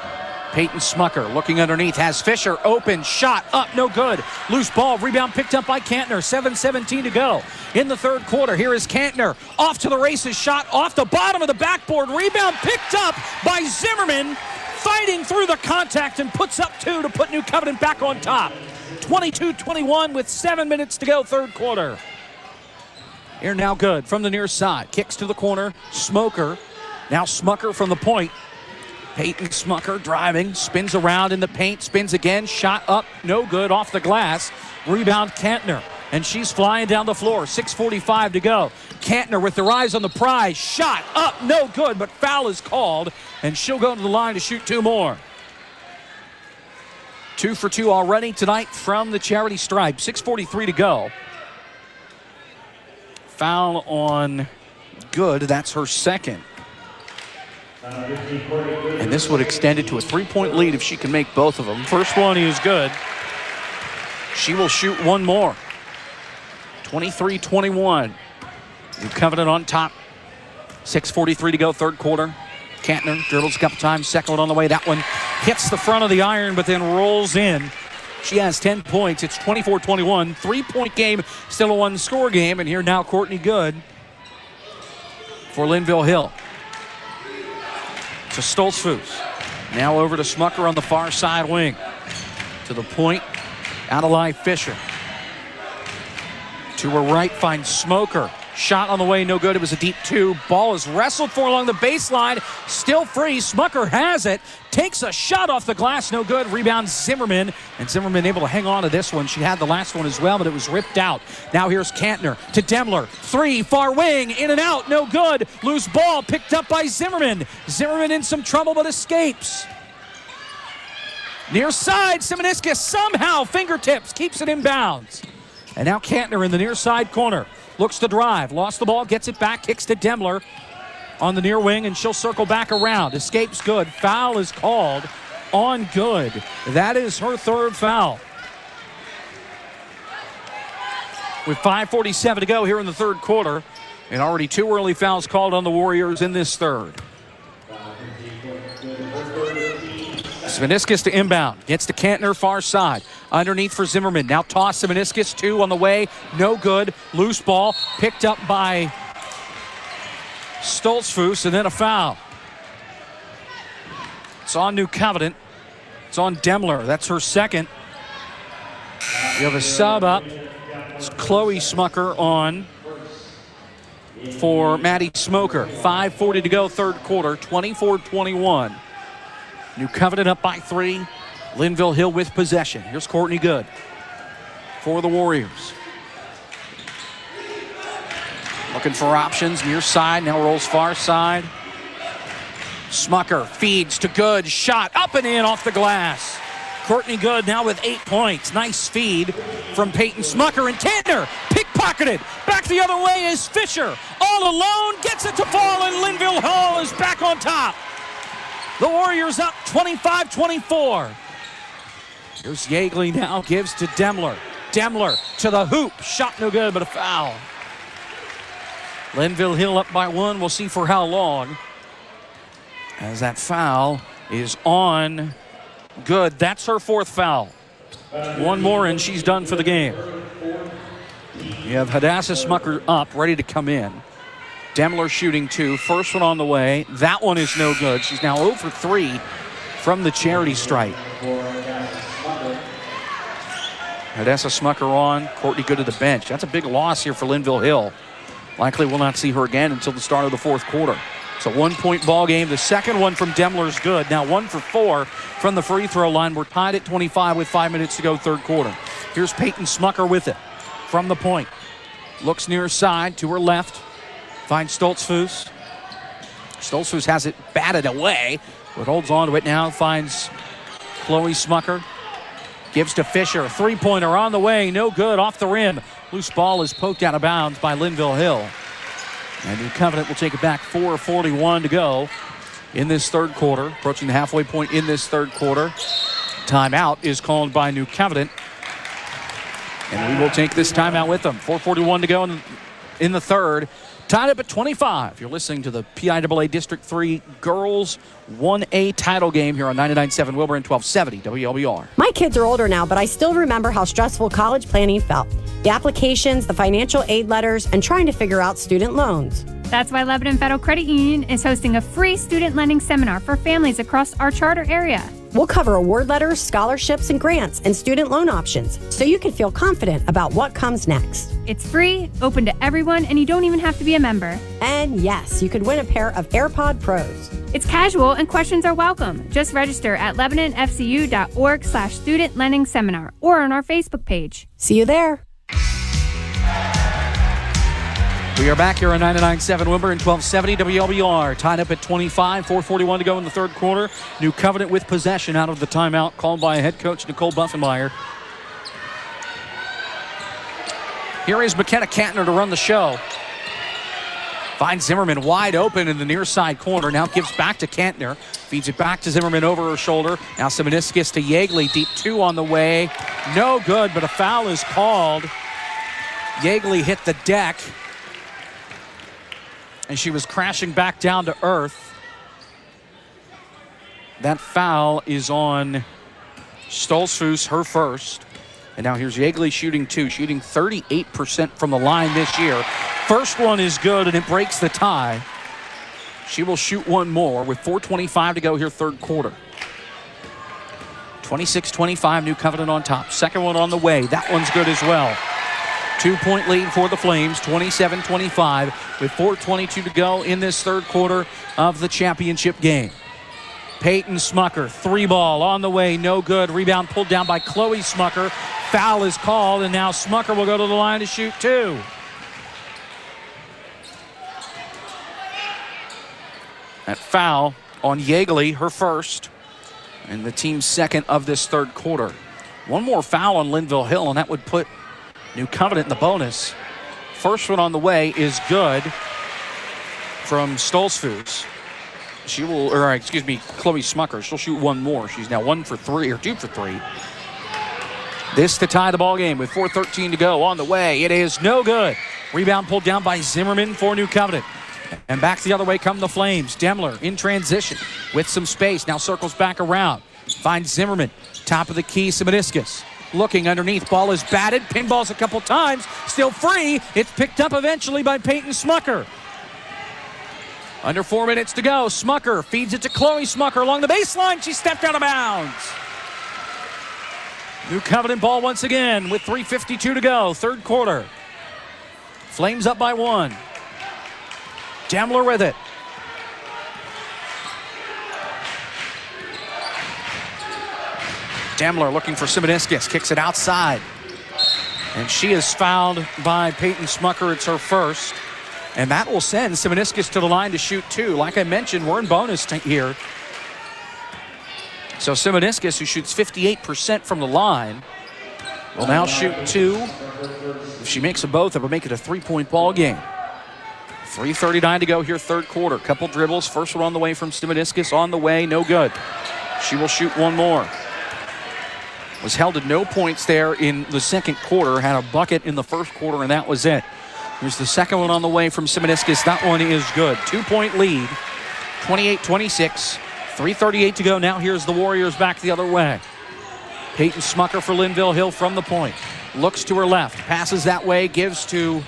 Peyton Smucker looking underneath, has Fisher open, shot up, no good. Loose ball, rebound picked up by Kantner, 7:17 to go. In the third quarter, here is Kantner, off to the races, shot off the bottom of the backboard, rebound picked up by Zimmerman, fighting through the contact and puts up 2 to put New Covenant back on top. 22-21 with 7 minutes to go, third quarter. Here now good from the near side. Kicks to the corner. Smoker. Now Smucker from the point. Peyton Smucker driving. Spins around in the paint. Spins again. Shot up. No good. Off the glass. Rebound Kantner. And she's flying down the floor. 6:45 to go. Kantner with their eyes on the prize. Shot up. No good. But foul is called. And she'll go to the line to shoot 2 more. 2 for 2 already tonight from the charity stripe. 6:43 to go. Foul on Good. That's her second. And this would extend it to a 3-point lead if she can make both of them. First one is good. She will shoot 1 more. 23-21. New Covenant on top. 6:43 to go, third quarter. Kantner dribbles a couple times. Second one on the way. That one hits the front of the iron, but then rolls in. She has 10 points. It's 24-21. 3-point game, still a 1-score game. And here now Courtney Good for Linville Hill. To Stoltzfus. Now over to Smucker on the far side wing. To the point, Adelaide Fisher. To her right finds Smoker. Shot on the way, no good. It was a deep 2. Ball is wrestled for along the baseline. Still free. Smucker has it. Takes a shot off the glass, no good. Rebound Zimmerman. And Zimmerman able to hang on to this one. She had the last one as well, but it was ripped out. Now here's Kantner to Demler. 3, far wing, in and out, no good. Loose ball picked up by Zimmerman. Zimmerman in some trouble, but escapes. Near side, Simoniscus somehow fingertips, keeps it in bounds. And now Kantner in the near side corner. Looks to drive, lost the ball, gets it back, kicks to Demler on the near wing, and she'll circle back around. Escapes Good. Foul is called on Good. That is her third foul. With 5:47 to go here in the third quarter, and already 2 early fouls called on the Warriors in this third. Simoniscus to inbound. Gets to Kantner, far side. Underneath for Zimmerman. Now toss Simoniscus. 2 on the way. No good. Loose ball. Picked up by Stoltzfus, and then a foul. It's on New Covenant. It's on Demler. That's her second. You have a sub up. It's Chloe Smucker on for Maddie Smoker. 5:40 to go, third quarter. 24-21. New Covenant up by 3. Linville Hill with possession. Here's Courtney Good for the Warriors. Looking for options. Near side. Now rolls far side. Smucker feeds to Good. Shot up and in off the glass. Courtney Good now with 8 points. Nice feed from Peyton Smucker, and Kantner pickpocketed. Back the other way is Fisher. All alone. Gets it to fall, and Linville Hill is back on top. The Warriors up 25-24. Here's Yeagley now, gives to Demler. Demler to the hoop. Shot no good, but a foul. Linville Hill up by 1. We'll see for how long, as that foul is on Good. That's her 4th foul. 1 more and she's done for the game. You have Hadassah Smucker up, ready to come in. Demler shooting 2. First one on the way. That one is no good. She's now 0 for 3 from the charity stripe. Hadassah Smucker on. Courtney Good to the bench. That's a big loss here for Linville Hill. Likely will not see her again until the start of the 4th quarter. It's a 1-point ball game. The second one from Demler's good. Now 1 for 4 from the free throw line. We're tied at 25 with 5 minutes to go, third quarter. Here's Peyton Smucker with it. from the point. Looks near side to her left. Finds Stoltzfus. Stoltzfus has it batted away, but holds on to it now. Finds Chloe Smucker. Gives to Fisher. Three-pointer on the way. No good. Off the rim. Loose ball is poked out of bounds by Linville Hill. And New Covenant will take it back. 4:41 to go in this third quarter. Approaching the halfway point in this third quarter. Timeout is called by New Covenant. And we will take this timeout with them. 4:41 to go in the third. Tied up at 25. You're listening to the PIAA District 3 Girls 1A title game here on 99.7 WiLBuR and 1270 WLBR. My kids are older now, but I still remember how stressful college planning felt. The applications, the financial aid letters, and trying to figure out student loans. That's why Lebanon Federal Credit Union is hosting a free student lending seminar for families across our charter area. We'll cover award letters, scholarships, and grants, and student loan options, so you can feel confident about what comes next. It's free, open to everyone, and you don't even have to be a member. And yes, you could win a pair of AirPod Pros. It's casual and questions are welcome. Just register at LebanonFCU.org/student lending seminar or on our Facebook page. See you there. We are back here on 99.7 WiLBuR and 1270 WLBR. Tied up at 25, 4:41 to go in the third quarter. New Covenant with possession out of the timeout called by head coach Nicole Buffenmeyer. Here is McKenna Kantner to run the show. Finds Zimmerman wide open in the near side corner. Now gives back to Kantner. Feeds it back to Zimmerman over her shoulder. Now Simoniscus to Yeagley. Deep two on the way. No good, but a foul is called. Yeagley hit the deck. And she was crashing back down to earth. That foul is on Stoltzfus, her first. And now here's Yeagley shooting two, shooting 38% from the line this year. First one is good, and it breaks the tie. She will shoot one more with 4:25 to go here, third quarter. 26-25, New Covenant on top. Second one on the way. That one's good as well. 2-point lead for the Flames, 27-25, with 4:22 to go in this third quarter of the championship game. Peyton Smucker, three ball on the way, no good. Rebound pulled down by Chloe Smucker. Foul is called, and now Smucker will go to the line to shoot two. That foul on Yeagley, her first, and the team's second of this third quarter. One more foul on Linville Hill, and that would put New Covenant in the bonus. First one on the way is good from Stoltzfus. Chloe Smucker. She'll shoot one more. She's now 1 for 3 or 2 for 3. This to tie the ball game with 4:13 to go. On the way, it is no good. Rebound pulled down by Zimmerman for New Covenant. And back the other way come the Flames. Demler in transition with some space. Now circles back around. Finds Zimmerman. Top of the key, Simoniscus. Looking underneath, ball is batted, pinballs a couple times, still free. It's picked up eventually by Peyton Smucker. Under 4 minutes to go, Smucker feeds it to Chloe Smucker along the baseline. She stepped out of bounds. New Covenant ball once again with 3:52 to go, third quarter. Flames up by 1. Demler with it. Demler looking for Simoniscus, kicks it outside. And she is fouled by Peyton Smucker. It's her first. And that will send Simoniscus to the line to shoot two. Like I mentioned, we're in bonus here. So Simoniscus, who shoots 58% from the line, will now shoot two. If she makes them both, it will make it a 3-point ball game. 3:39 to go here, third quarter. Couple dribbles. First one on the way from Simoniscus. On the way, no good. She will shoot one more. Was held at no points there in the second quarter. Had a bucket in the first quarter, and that was it. Here's the second one on the way from Simoniscus. That one is good. 2-point lead, 28-26. 3:38 to go. Now here's the Warriors back the other way. Peyton Smucker for Linville Hill from the point. Looks to her left. Passes that way. Gives to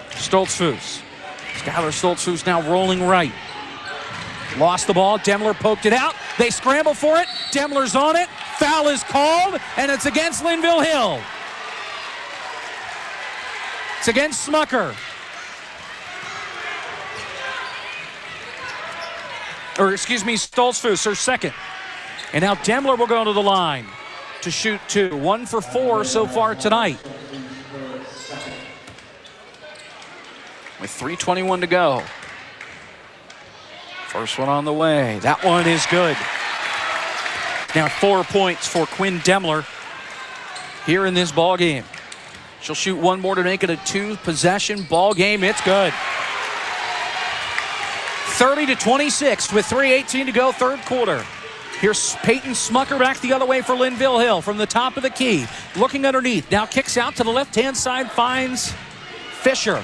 Stoltzfus. Skylar Stoltzfus now rolling right. Lost the ball. Demler poked it out. They scramble for it. Demler's on it. Foul is called, and it's against Linville Hill. It's against Smucker. Stoltzfus, her second. And now Demler will go to the line to shoot two. 1 for 4 so far tonight. with 3:21 to go. First one on the way. That one is good. Now 4 points for Quinn Demler here in this ball game. She'll shoot one more to make it a 2-possession ball game. It's good. 30-26 with 3:18 to go, third quarter. Here's Peyton Smucker back the other way for Linville Hill from the top of the key. Looking underneath. Now kicks out to the left-hand side, finds Fisher.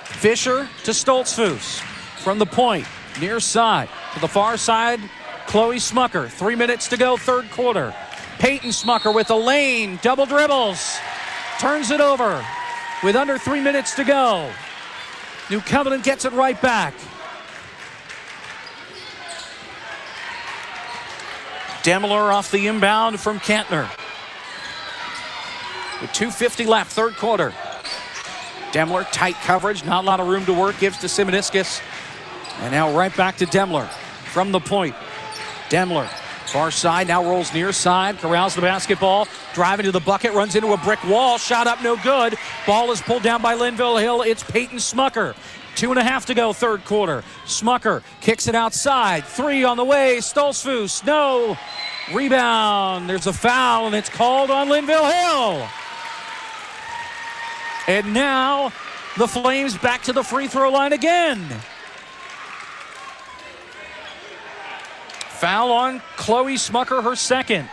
Fisher to Stoltzfus from the point, near side. To the far side, Chloe Smucker. 3 minutes to go, third quarter. Peyton Smucker with a lane, double dribbles. Turns it over with under 3 minutes to go. New Covenant gets it right back. Demler off the inbound from Kantner. With 2:50 left, third quarter. Demler, tight coverage, not a lot of room to work, gives to Simoniscus. And now right back to Demler from the point. Demler, far side, now rolls near side, corrals the basketball, driving to the bucket, runs into a brick wall, shot up no good. Ball is pulled down by Linville Hill. It's Peyton Smucker. 2.5 to go, third quarter. Smucker kicks it outside. 3 on the way. Stoltzfus, no. Rebound. There's a foul, and it's called on Linville Hill. And now the Flames back to the free throw line again. Foul on Chloe Smucker, her second.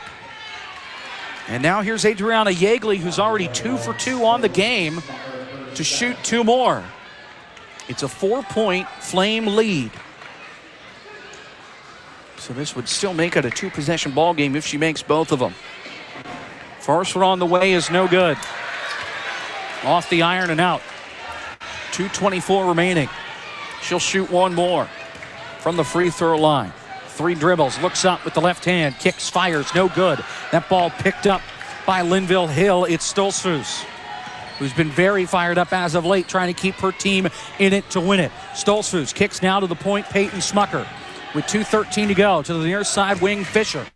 And now here's Adriana Yeagley, who's already 2 for 2 on the game, to shoot 2 more. It's a 4-point Flame lead. So this would still make it a 2-possession ball game if she makes both of them. First one on the way is no good. Off the iron and out. 2:24 remaining. She'll shoot one more from the free throw line. 3 dribbles, looks up with the left hand, kicks, fires, no good. That ball picked up by Linville Hill. It's Stoltzfus, who's been very fired up as of late, trying to keep her team in it to win it. Stoltzfus kicks now to the point, Peyton Smucker. With 2:13 to go, to the near side wing, Fisher.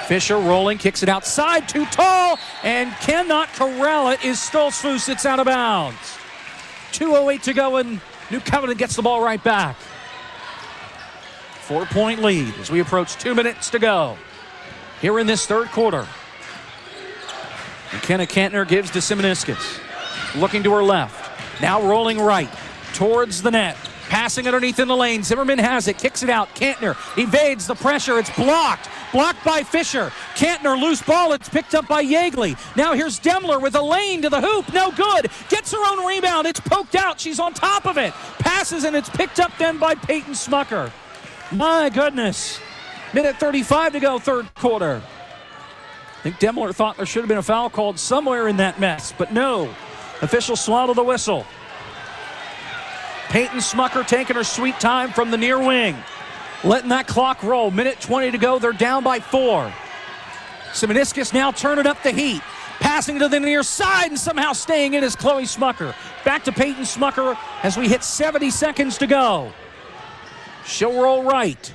Fisher rolling, kicks it outside, too tall, and cannot corral it, is Stoltzfus. It's out of bounds. 2:08 to go, and New Covenant gets the ball right back. 4-point lead as we approach 2 minutes to go here in this third quarter. McKenna Kantner gives to Simoniscus. Looking to her left. Now rolling right towards the net. Passing underneath in the lane. Zimmerman has it. Kicks it out. Kantner evades the pressure. It's blocked. Blocked by Fisher. Kantner loose ball. It's picked up by Yeagley. Now here's Demler with a lane to the hoop. No good. Gets her own rebound. It's poked out. She's on top of it. Passes, and it's picked up then by Peyton Smucker. My goodness. Minute 35 to go, third quarter. I think Demler thought there should have been a foul called somewhere in that mess, but no. Officials swallow the whistle. Peyton Smucker taking her sweet time from the near wing. Letting that clock roll. Minute 20 to go. They're down by 4. Simoniscus now turning up the heat. Passing to the near side and somehow staying in is Chloe Smucker. Back to Peyton Smucker as we hit 70 seconds to go. She'll roll right.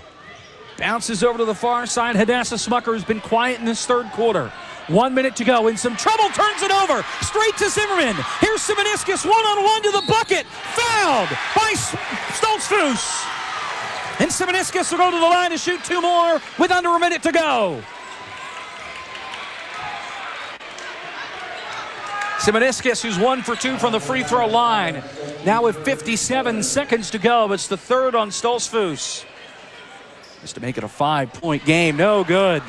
Bounces over to the far side. Hadassah Smucker has been quiet in this third quarter. 1 minute to go. In some trouble, turns it over. Straight to Zimmerman. Here's Simoniscus, one-on-one to the bucket. Fouled by Stoltzfus. And Simoniscus will go to the line to shoot 2 more with under a minute to go. Simoniscus, who's 1 for 2 from the free throw line. Now with 57 seconds to go. It's the third on Stoltzfus. Just to make it a 5-point game. No good.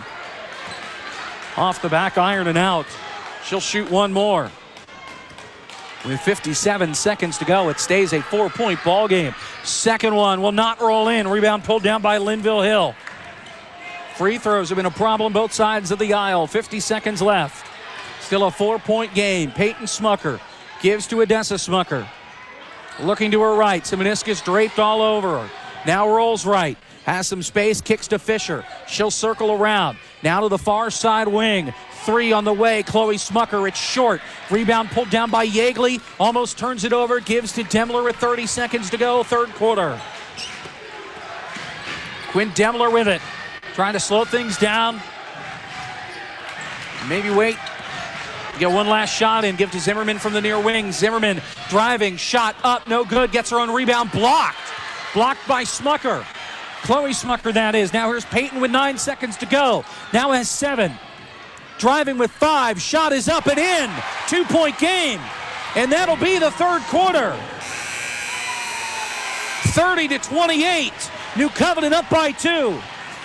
Off the back iron and out. She'll shoot one more. With 57 seconds to go, it stays a 4-point ball game. Second one will not roll in. Rebound pulled down by Linville Hill. Free throws have been a problem both sides of the aisle. 50 seconds left. Still a 4-point game. Peyton Smucker gives to Hadassah Smucker. Looking to her right. Simoniscus draped all over her. Now rolls right. Has some space, kicks to Fisher. She'll circle around. Now to the far side wing. 3 on the way. Chloe Smucker, it's short. Rebound pulled down by Yeagley. Almost turns it over. Gives to Demler with 30 seconds to go. Third quarter. Quinn Demler with it. Trying to slow things down. Maybe wait. Get one last shot in. Give to Zimmerman from the near wing. Zimmerman driving, shot up, no good. Gets her own rebound, blocked. Blocked by Smucker. Chloe Smucker, that is. Now here's Peyton with 9 seconds to go. Now has 7. Driving with 5. Shot is up and in. 2-point game. And that'll be the third quarter. 30-28. New Covenant up by 2.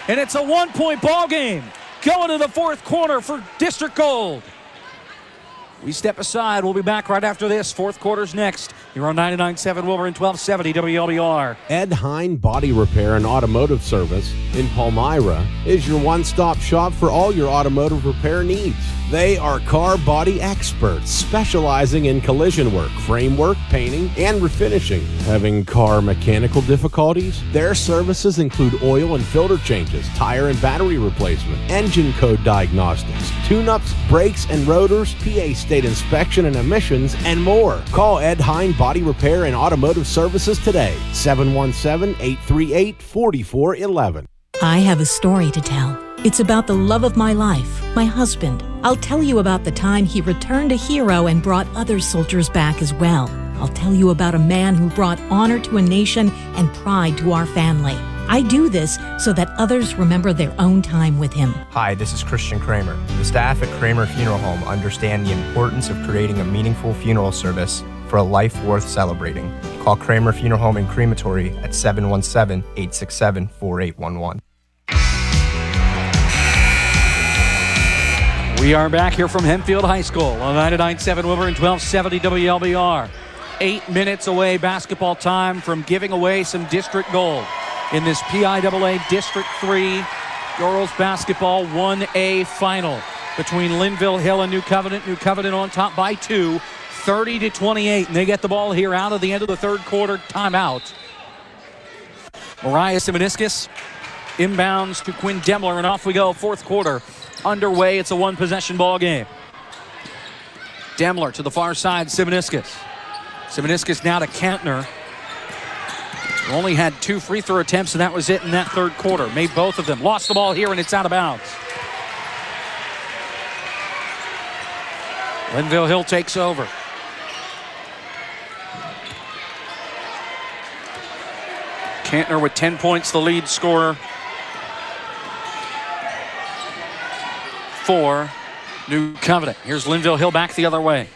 And it's a 1-point ball game. Going to the fourth quarter for District Gold. We step aside. We'll be back right after this. Fourth quarter's next. You're on 99.7 WiLBuR and 1270 WLBR. Ed Hine Body Repair and Automotive Service in Palmyra is your one-stop shop for all your automotive repair needs. They are car body experts specializing in collision work, framework, painting, and refinishing. Having car mechanical difficulties? Their services include oil and filter changes, tire and battery replacement, engine code diagnostics, tune-ups, brakes and rotors, PA state inspection and emissions, and more. Call Ed Hine Body Repair and Automotive Services today, 717-838-4411. I have a story to tell. It's about the love of my life, my husband. I'll tell you about the time he returned a hero and brought other soldiers back as well. I'll tell you about a man who brought honor to a nation and pride to our family. I do this so that others remember their own time with him. Hi, this is Christian Kramer. The staff at Kramer Funeral Home understand the importance of creating a meaningful funeral service for a life worth celebrating. Call Kramer Funeral Home and Crematory at 717-867-4811. We are back here from Hempfield High School on 99.7 WiLBuR and 1270 WLBR. 8 minutes away, basketball time, from giving away some district gold in this PIAA District 3 girls basketball 1A final between Linville Hill and New Covenant. New Covenant on top by 2, 30-28, and they get the ball here out of the end of the third quarter. Timeout. Mariah Simoniscus inbounds to Quinn Demler, and off we go. Fourth quarter underway. It's a one-possession ball game. Demler to the far side. Simoniscus now to Kantner. Only had 2 free throw attempts, and that was it in that third quarter. Made both of them. Lost the ball here, and it's out of bounds. Linville Hill takes over. Kantner with 10 points, the lead scorer for New Covenant. Here's Linville Hill back the other way.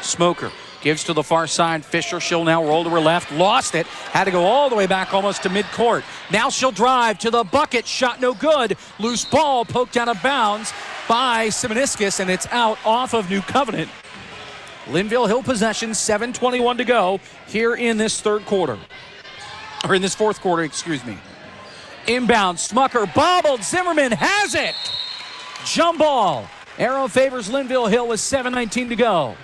Smoker gives to the far side. Fisher, she'll now roll to her left. Lost it. Had to go all the way back almost to midcourt. Now she'll drive to the bucket. Shot no good. Loose ball poked out of bounds by Simoniscus, and it's out off of New Covenant. Linville Hill possession, 7:21 to go here in this third quarter. Or in this fourth quarter, excuse me. Inbound, Smucker bobbled. Zimmerman has it. Jump ball. Arrow favors Linville Hill with 7:19 to go.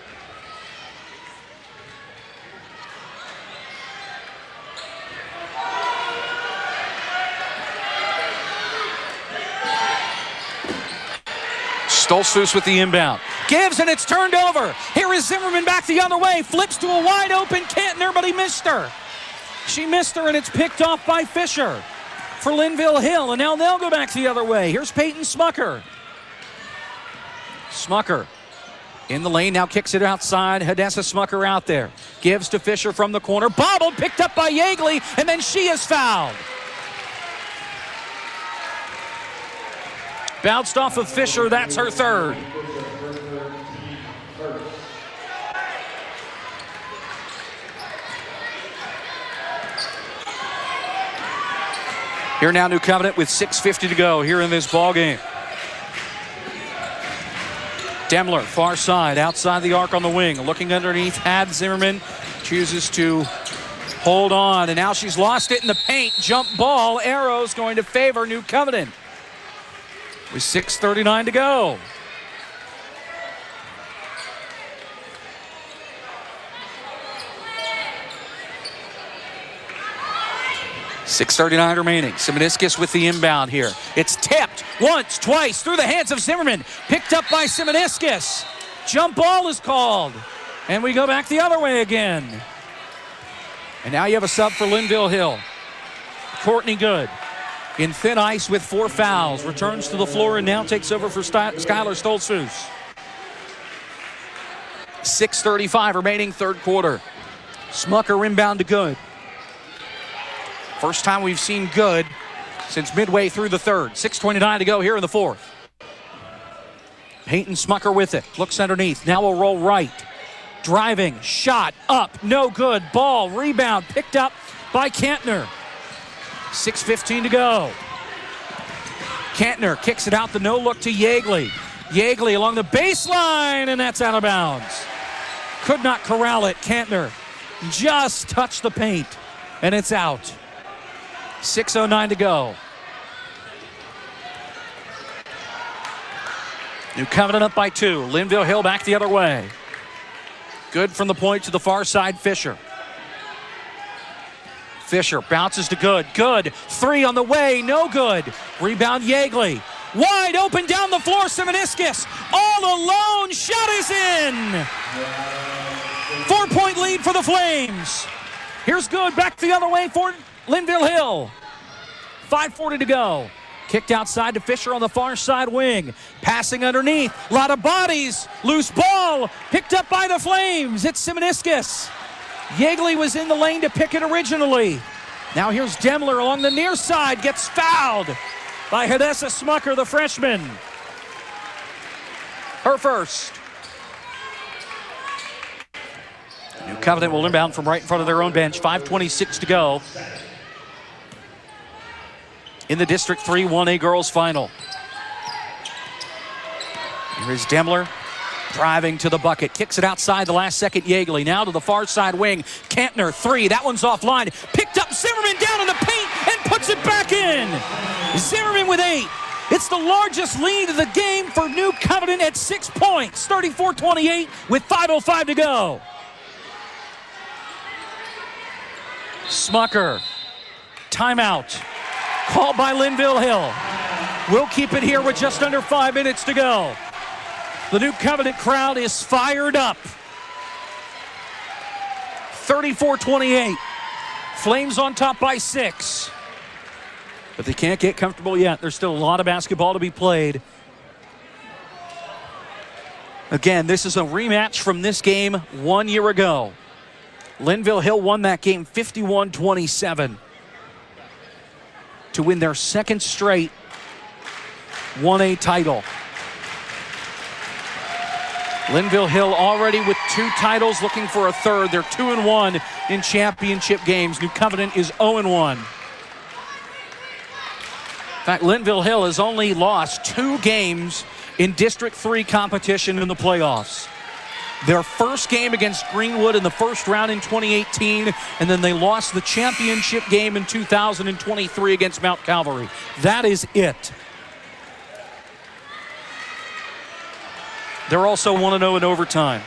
Stoltzfus with the inbound. Gives, and it's turned over. Here is Zimmerman back the other way. Flips to a wide open Kantner, but he missed her. She missed her, and it's picked off by Fisher for Linville Hill. And now they'll go back the other way. Here's Peyton Smucker. Smucker in the lane, now kicks it outside. Hadessa Smucker out there. Gives to Fisher from the corner. Bobbled, picked up by Yeagley, and then she is fouled. Bounced off of Fisher, that's her third. Here now New Covenant with 6:50 to go here in this ball game. Demler, far side, outside the arc on the wing. Looking underneath, had Zimmerman. Chooses to hold on, and now she's lost it in the paint. Jump ball, arrows going to favor New Covenant. With 6:39 to go. .6:39 remaining. Simoniscus with the inbound here. It's tipped once, twice, through the hands of Zimmerman. Picked up by Simoniscus. Jump ball is called. And we go back the other way again. And now you have a sub for Linville Hill. Courtney Good in thin ice with 4 fouls. Returns to the floor and now takes over for Skylar Stoltzfus. 6:35 remaining third quarter. Smucker inbound to Good. First time we've seen Good since midway through the third. 6:29 to go here in the fourth. Peyton Smucker with it. Looks underneath. Now will roll right. Driving. Shot. Up. No good. Ball. Rebound. Picked up by Kantner. 6:15 to go. Kantner kicks it out the no-look to Yeagley. Yeagley along the baseline, and that's out of bounds. Could not corral it. Kantner just touched the paint, and it's out. 6:09 to go. New Covenant up by 2. Linville Hill back the other way. Good from the point to the far side, Fisher. Fisher bounces to Good. Good. 3 on the way. No good. Rebound Yeagley. Wide open down the floor. Simoniscus all alone. Shot is in. 4-point lead for the Flames. Here's Good back the other way for Linville Hill. 5:40 to go. Kicked outside to Fisher on the far side wing. Passing underneath. A lot of bodies. Loose ball. Picked up by the Flames. It's Simoniscus. Yeagley was in the lane to pick it originally. Now here's Demler along the near side. Gets fouled by Hadessa Smucker, the freshman. Her first. New Covenant will inbound from right in front of their own bench. 5:26 to go in the District 3 1A girls final. Here is Demler driving to the bucket. Kicks it outside the last second. Yeagley now to the far side wing. Kantner 3. That one's offline. Picked up Zimmerman down in the paint and puts it back in. Zimmerman with 8. It's the largest lead of the game for New Covenant at 6 points. 34-28 with 5:05 to go. Smucker. Timeout. Called by Linville Hill. We'll keep it here with just under 5 minutes to go. The New Covenant crowd is fired up. 34-28. Flames on top by 6. But they can't get comfortable yet. There's still a lot of basketball to be played. Again, this is a rematch from this game 1 year ago. Linville Hill won that game 51-27 to win their second straight 1A title. Linville Hill already with 2 titles, looking for a third. They're 2-1 in championship games. New Covenant is 0-1. In fact, Linville Hill has only lost 2 games in District 3 competition in the playoffs. Their first game against Greenwood in the first round in 2018, and then they lost the championship game in 2023 against Mount Calvary. That is it. They're also 1-0 in overtime.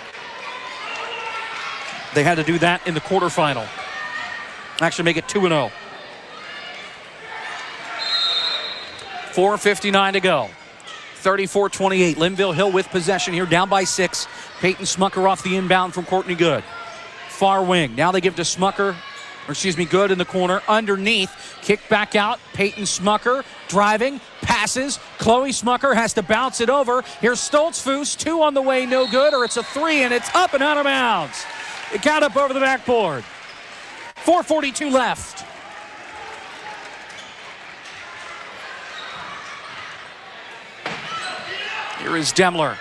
They had to do that in the quarterfinal. Actually make it 2-0. 4:59 to go. 34-28. Linville Hill with possession here, down by 6. Peyton Smucker off the inbound from Courtney Good. Far wing. Now they give to Smucker, Good in the corner. Underneath. Kick back out. Peyton Smucker driving. Passes. Chloe Smucker has to bounce it over. Here's Stoltzfus. 2 on the way. No good. Or it's a 3, and it's up and out of bounds. It got up over the backboard. 4:42 left. Here is Demler.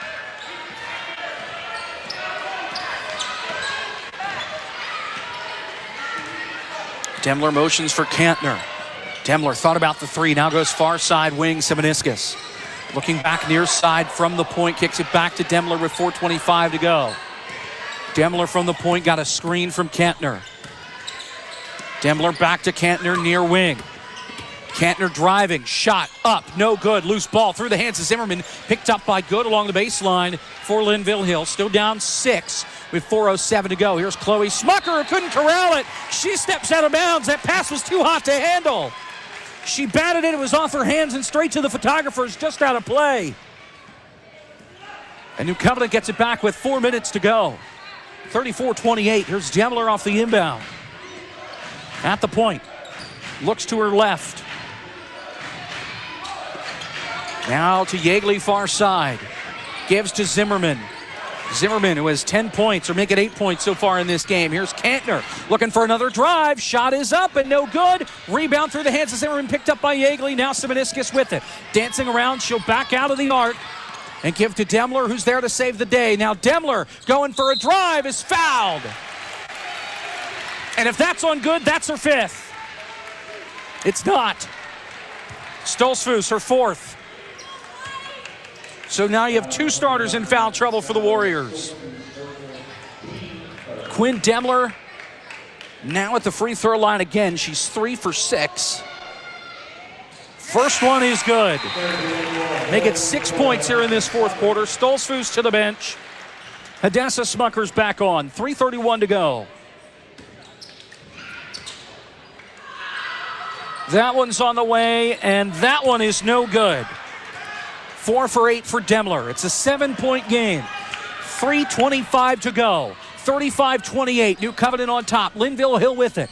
Demler motions for Kantner. Demler thought about the 3, now goes far side wing, Simoniscus. Looking back near side from the point, kicks it back to Demler with 4:25 to go. Demler from the point, got a screen from Kantner. Demler back to Kantner near wing. Kantner driving, shot up, no good. Loose ball through the hands of Zimmerman, picked up by Good along the baseline for Linville Hill. Still down 6 with 4:07 to go. Here's Chloe Smucker, who couldn't corral it. She steps out of bounds. That pass was too hot to handle. She batted it. It was off her hands and straight to the photographers, just out of play. And New Covenant gets it back with 4 minutes to go. 34-28. Here's Demler off the inbound. At the point. Looks to her left. Now to Yeagley far side. Gives to Zimmerman. Zimmerman, who has 10 points, or make it 8 points so far in this game. Here's Kantner looking for another drive. Shot is up and no good. Rebound through the hands of Zimmerman, picked up by Yeagley. Now Simoniscus with it. Dancing around, she'll back out of the arc and give to Demler, who's there to save the day. Now Demler going for a drive is fouled. And if that's on good, that's her 5th. It's not. Stolzfus, her 4th. So now you have 2 starters in foul trouble for the Warriors. Quinn Demler now at the free throw line again. She's 3 for 6. First one is good. Make it 6 points here in this 4th quarter. Stolzfus to the bench. Hadassah Smucker's back on. 3:31 to go. That one's on the way, and that one is no good. 4 for 8 for Demler. It's a 7-point game. 3:25 to go. 35-28. New Covenant on top. Linville Hill with it.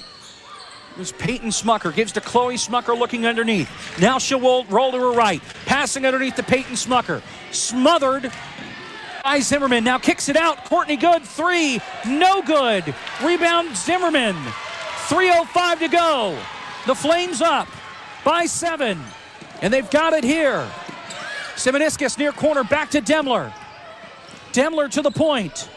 Here's Peyton Smucker. Gives to Chloe Smucker looking underneath. Now she'll roll to her right. Passing underneath to Peyton Smucker. Smothered by Zimmerman. Now kicks it out. Courtney Good. 3. No good. Rebound Zimmerman. 3:05 to go. The Flames up by 7. And they've got it here. Simoniscus near corner, back to Demler. Demler to the point.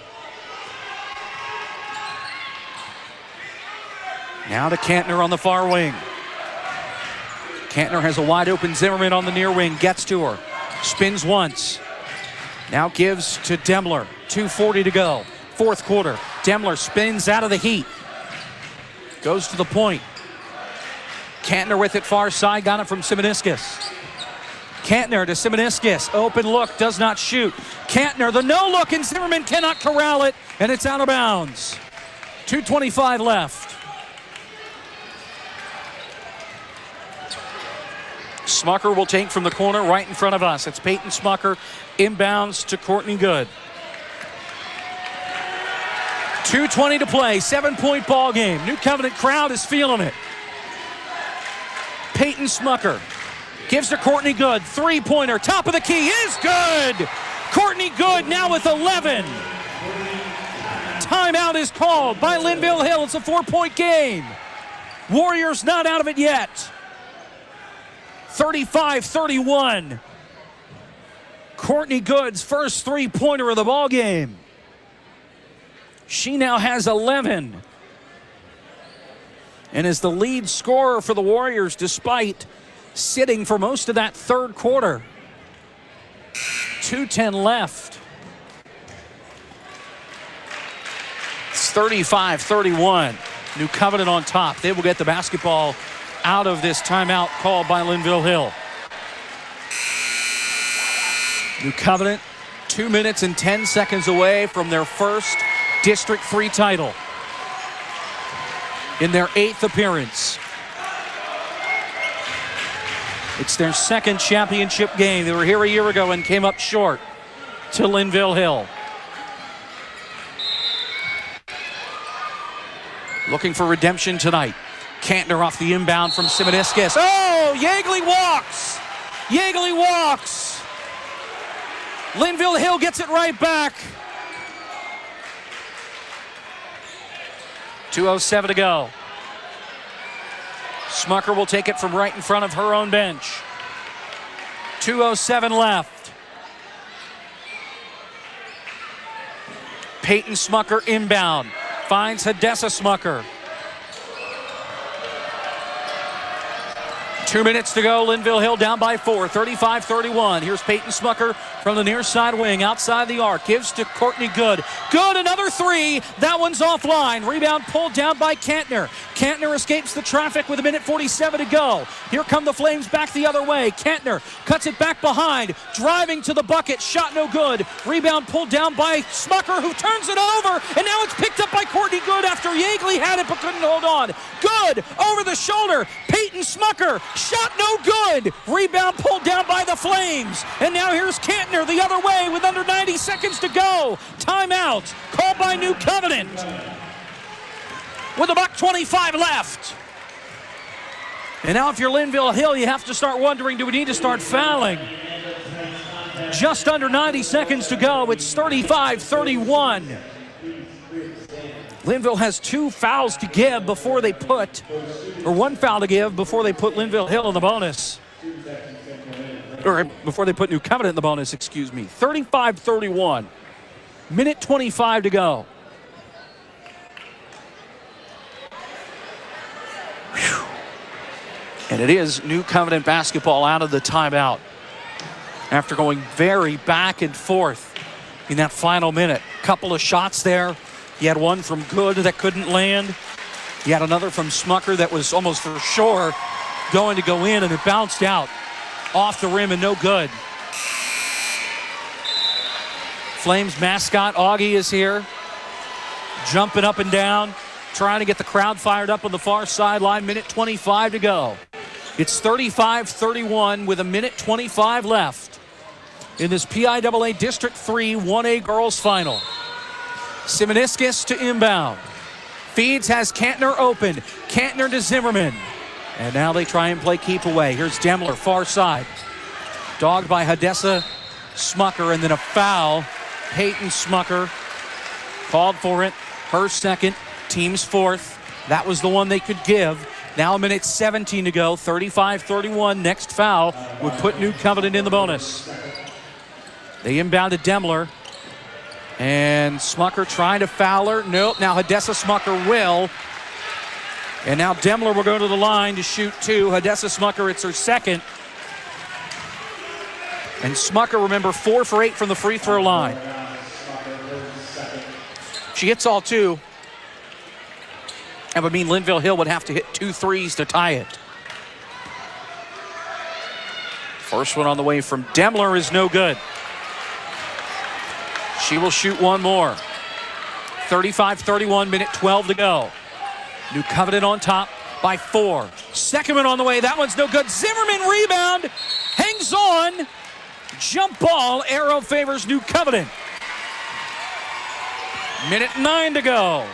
Now to Kantner on the far wing. Kantner has a wide open Zimmerman on the near wing, gets to her. Spins once. Now gives to Demler. 2:40 to go. 4th quarter. Demler spins out of the heat. Goes to the point. Kantner with it far side, got it from Simoniscus. Kantner to Simoniscus. Open look, does not shoot. Kantner, the no look, and Zimmerman cannot corral it, and it's out of bounds. 2:25 left. Smucker will take from the corner right in front of us. It's Peyton Smucker, inbounds to Courtney Good. 2:20 to play, 7-point ball game. New Covenant crowd is feeling it. Peyton Smucker gives to Courtney Good. 3-pointer, top of the key is good. Courtney Good now with 11. Timeout is called by Linville Hill. It's a 4-point game. Warriors not out of it yet. 35-31. Courtney Good's first 3-pointer of the ball game. She now has 11. And is the lead scorer for the Warriors despite sitting for most of that 3rd quarter. 2:10 left. It's 35-31. New Covenant on top. They will get the basketball out of this timeout called by Linville Hill. New Covenant 2 minutes and 10 seconds away from their first District 3 title in their 8th appearance. It's their 2nd championship game. They were here a year ago and came up short to Linville Hill. Looking for redemption tonight. Kantner off the inbound from Simoniscus. Oh, Yeagley walks. Yeagley walks. Linville Hill gets it right back. 2:07 to go. Smucker will take it from right in front of her own bench. 2:07 left. Peyton Smucker inbound. Finds Hadassah Smucker. 2 minutes to go. Linville Hill down by 4. 35-31. Here's Peyton Smucker from the near side wing, outside the arc. Gives to Courtney Good. Good, another 3. That one's offline. Rebound pulled down by Kantner. Kantner escapes the traffic with 1:47 to go. Here come the Flames back the other way. Kantner cuts it back behind. Driving to the bucket. Shot no good. Rebound pulled down by Smucker, who turns it over. And now it's picked up by Courtney Good after Yeagley had it but couldn't hold on. Good, over the shoulder. Peyton Smucker. Shot no good. Rebound pulled down by the Flames. And now here's Kantner the other way with under 90 seconds to go. Timeout called by New Covenant. With $1:25 left. And now if you're Linville Hill, you have to start wondering, do we need to start fouling? just under 90 seconds to go. It's 35-31. Linville has 2 fouls to give before they put, or 1 foul to give before they put Linville Hill in the bonus. Or before they put New Covenant in the bonus, excuse me. 35-31. Minute 25 to go. Whew. And it is New Covenant basketball out of the timeout. After going very back and forth in that final minute. Couple of shots there. He had one from Good that couldn't land. He had another from Smucker that was almost for sure going to go in, and it bounced out off the rim and no good. Flames mascot Augie is here, jumping up and down, trying to get the crowd fired up on the far sideline. Minute 25 to go. It's 35-31 with a minute 25 left in this PIAA District 3 1A girls final. Simoniscus to inbound. Feeds has Kantner open. Kantner to Zimmerman. And now they try and play keep away. Here's Demler, far side. Dogged by Hadessa Smucker, and then a foul. Peyton Smucker called for it. Her second, team's fourth. That was the one they could give. Now a minute 17 to go. 35-31. Next foul would put New Covenant in the bonus. They inbound to Demler. And Smucker trying to foul her. Nope, now Hadessa Smucker will. And now Demler will go to the line to shoot 2. Hadessa Smucker, it's her second. And Smucker, remember, 4 for 8 from the free throw line. She hits all 2. That would mean Linville Hill would have to hit 2 threes to tie it. First one on the way from Demler is no good. She will shoot one more. 35-31, minute 12 to go. New Covenant on top by 4. Second one on the way. That one's no good. Zimmerman rebound. Hangs on. Jump ball. Arrow favors New Covenant. Minute 9 to go.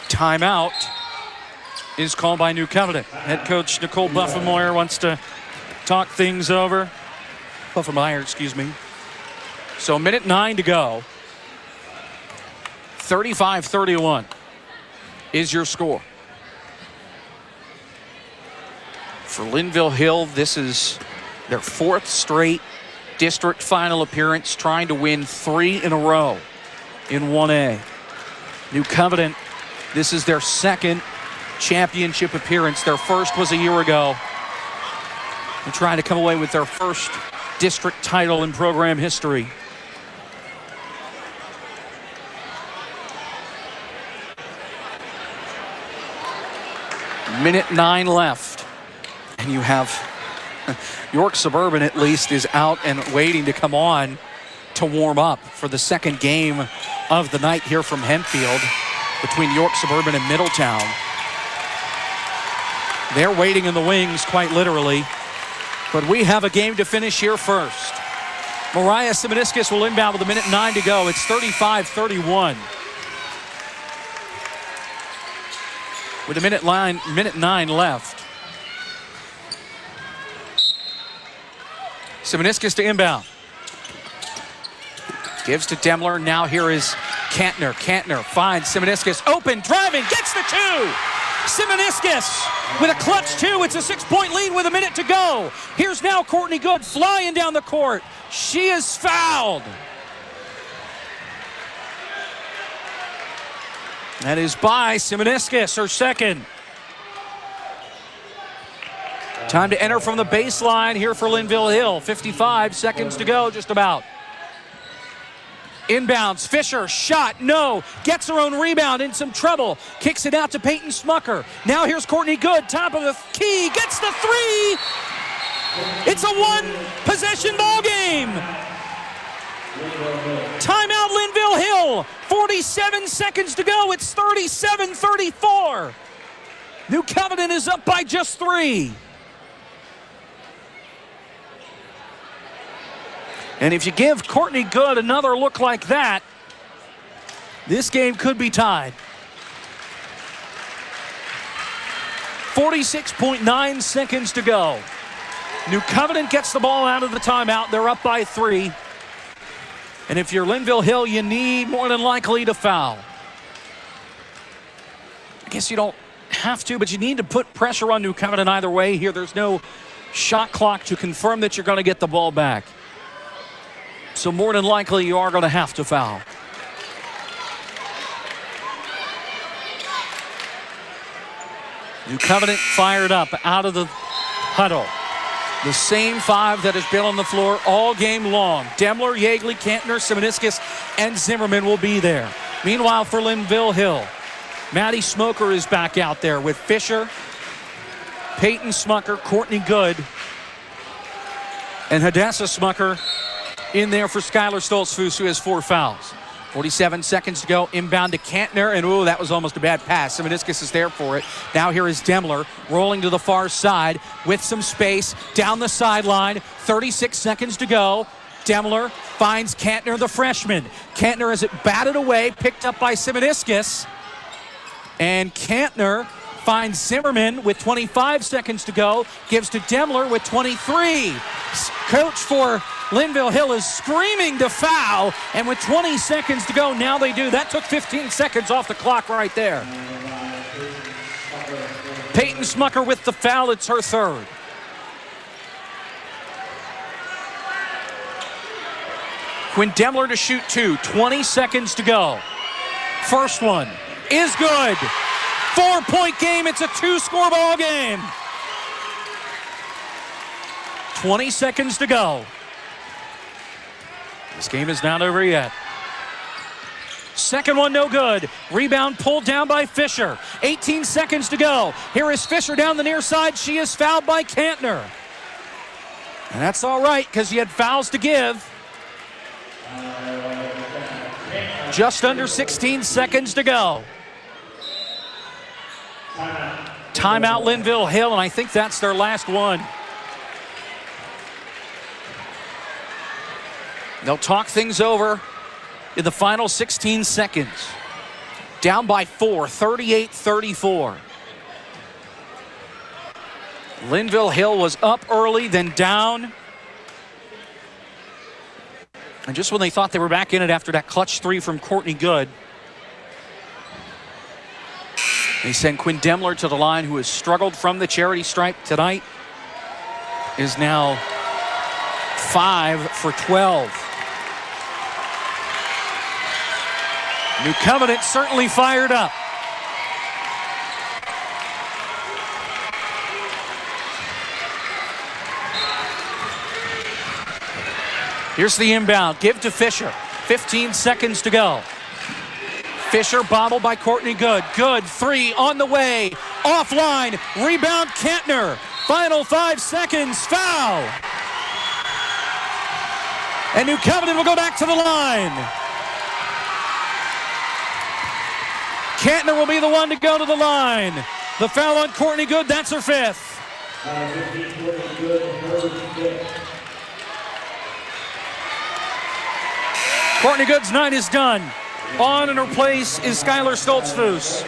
Timeout is called by New Covenant. Head coach Nicole Buffenmeyer wants to talk things over. Buffenmeyer, excuse me. So minute 9 to go. 35-31 is your score. For Linville Hill, this is their 4th straight district final appearance, trying to win 3 in a row in 1A. New Covenant, this is their 2nd championship appearance. Their first was a year ago. They're trying to come away with their first district title in program history. Minute 9 left. And you have York Suburban, at least, is out and waiting to come on to warm up for the second game of the night here from Henfield between York Suburban and Middletown. They're waiting in the wings, quite literally. But we have a game to finish here first. Mariah Simoniscus will inbound with a minute 9 to go. It's 35-31. With a minute 9 left. Simoniscus to inbound. Gives to Demler. Now here is Kantner. Kantner finds Simoniscus. Open, driving, gets the 2. Simoniscus with a clutch 2. It's a 6-point lead with a minute to go. Here's now Courtney Good flying down the court. She is fouled. That is by Simoniscus, her second. Time to enter from the baseline here for Linville Hill. 55 seconds to go, just about. Inbounds, Fisher, shot, no. Gets her own rebound, in some trouble. Kicks it out to Peyton Smucker. Now here's Courtney Good, top of the key, gets the 3. It's a 1-possession ball game. Timeout Linville Hill. 47 seconds to go. It's 37-34. New Covenant is up by just 3. And if you give Courtney Good another look like that, this game could be tied. 46.9 seconds to go. New Covenant gets the ball out of the timeout. They're up by 3. And if you're Linville Hill, you need more than likely to foul. I guess you don't have to, but you need to put pressure on New Covenant either way. Here, there's no shot clock to confirm that you're going to get the ball back. So more than likely, you are going to have to foul. New Covenant fired up out of the huddle. The same 5 that has been on the floor all game long. Demler, Yeagley, Kantner, Simoniscus, and Zimmerman will be there. Meanwhile, for Linville Hill, Maddie Smoker is back out there with Fisher, Peyton Smucker, Courtney Good, and Hadessa Smucker in there for Skylar Stoltzfus, who has 4 fouls. 47 seconds to go. Inbound to Kantner, and ooh, that was almost a bad pass. Simoniscus is there for it. Now here is Demler rolling to the far side with some space down the sideline. 36 seconds to go. Demler finds Kantner, the freshman. Kantner has it batted away, picked up by Simoniscus. And Kantner finds Zimmerman with 25 seconds to go. Gives to Demler with 23. Coach for Linville Hill is screaming to foul, and with 20 seconds to go, now they do. That took 15 seconds off the clock right there. Peyton Smucker with the foul. It's her 3rd. Quinn Demler to shoot 2. 20 seconds to go. First one is good. 4-point game. It's a 2-score ball game. 20 seconds to go. This game is not over yet. Second one, no good. Rebound pulled down by Fisher. 18 seconds to go. Here is Fisher down the near side. She is fouled by Kantner. And that's all right, because you had fouls to give. Just under 16 seconds to go. Timeout Linville Hill, and I think that's their last one. They'll talk things over in the final 16 seconds. Down by 4, 38-34. Linville Hill was up early, then down. And just when they thought they were back in it after that clutch 3 from Courtney Good, they send Quinn Demler to the line, who has struggled from the charity stripe tonight, is now 5 for 12. New Covenant certainly fired up. Here's the inbound. Give to Fisher. 15 seconds to go. Fisher bobbled by Courtney Good. Good 3 on the way. Offline. Rebound Kantner. Final 5 seconds. Foul. And New Covenant will go back to the line. Kantner will be the one to go to the line. The foul on Courtney Good, that's her 5th. Courtney Good's night is done. On in her place is Skylar Stoltzfus.